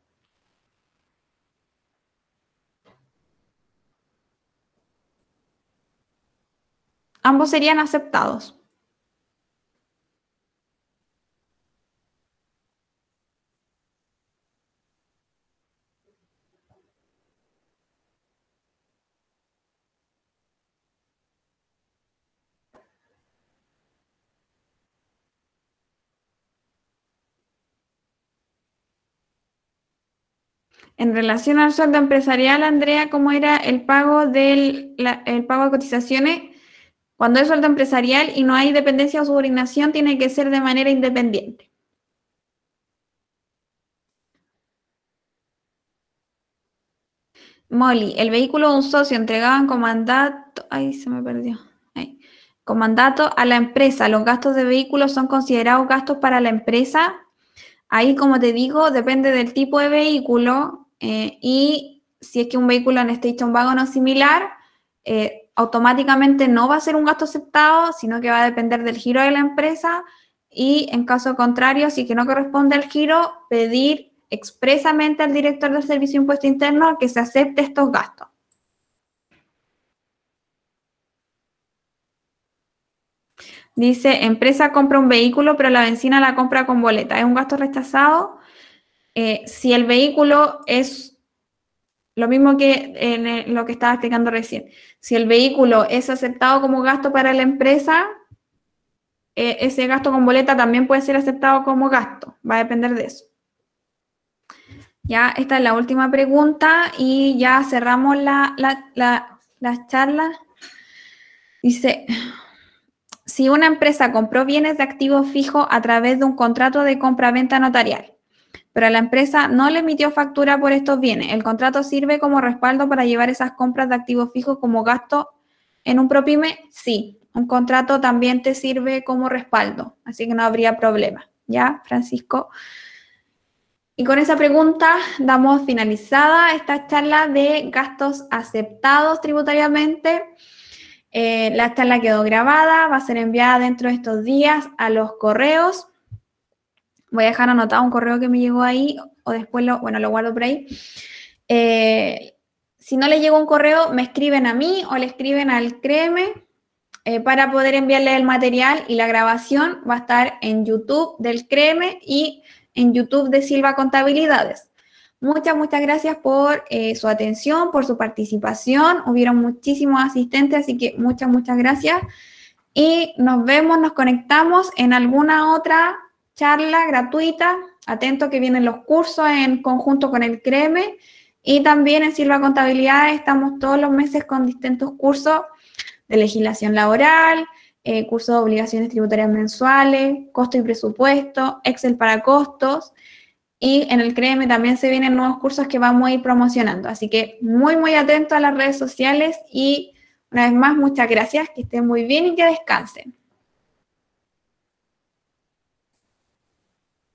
Ambos serían aceptados. En relación al sueldo empresarial, Andrea, ¿cómo era el pago el pago de cotizaciones? Cuando es sueldo empresarial y no hay dependencia o subordinación, tiene que ser de manera independiente. Molly, el vehículo de un socio entregado en comandato, ay, se me perdió. Ahí. Comandato a la empresa. Los gastos de vehículo son considerados gastos para la empresa. Ahí, como te digo, depende del tipo de vehículo y si es que un vehículo en station wagon o similar, automáticamente no va a ser un gasto aceptado, sino que va a depender del giro de la empresa y en caso contrario, si es que no corresponde al giro, pedir expresamente al director del Servicio de Impuesto Interno que se acepte estos gastos. Dice, empresa compra un vehículo, pero la benzina la compra con boleta. ¿Es un gasto rechazado? Si el vehículo es lo mismo que en lo que estaba explicando recién. Si el vehículo es aceptado como gasto para la empresa, ese gasto con boleta también puede ser aceptado como gasto. Va a depender de eso. Ya, esta es la última pregunta y ya cerramos las charlas. Dice, si una empresa compró bienes de activo fijo a través de un contrato de compra-venta notarial, pero la empresa no le emitió factura por estos bienes, ¿el contrato sirve como respaldo para llevar esas compras de activos fijos como gasto en un PROPYME? Sí, un contrato también te sirve como respaldo, así que no habría problema. ¿Ya, Francisco? Y con esa pregunta damos finalizada esta charla de gastos aceptados tributariamente. La charla quedó grabada, va a ser enviada dentro de estos días a los correos. Voy a dejar anotado un correo que me llegó ahí o después lo guardo por ahí. Si no le llegó un correo, me escriben a mí o le escriben al CREME para poder enviarle el material y la grabación va a estar en YouTube del CREME y en YouTube de Silva Contabilidades. Muchas gracias por su atención, por su participación. Hubieron muchísimos asistentes, así que muchas gracias. Y nos vemos, nos conectamos en alguna otra charla gratuita. Atento que vienen los cursos en conjunto con el CREME y también en Silva Contabilidad estamos todos los meses con distintos cursos de legislación laboral, cursos de obligaciones tributarias mensuales, costo y presupuesto, Excel para costos y en el CREME también se vienen nuevos cursos que vamos a ir promocionando. Así que muy atentos a las redes sociales y una vez más muchas gracias, que estén muy bien y que descansen.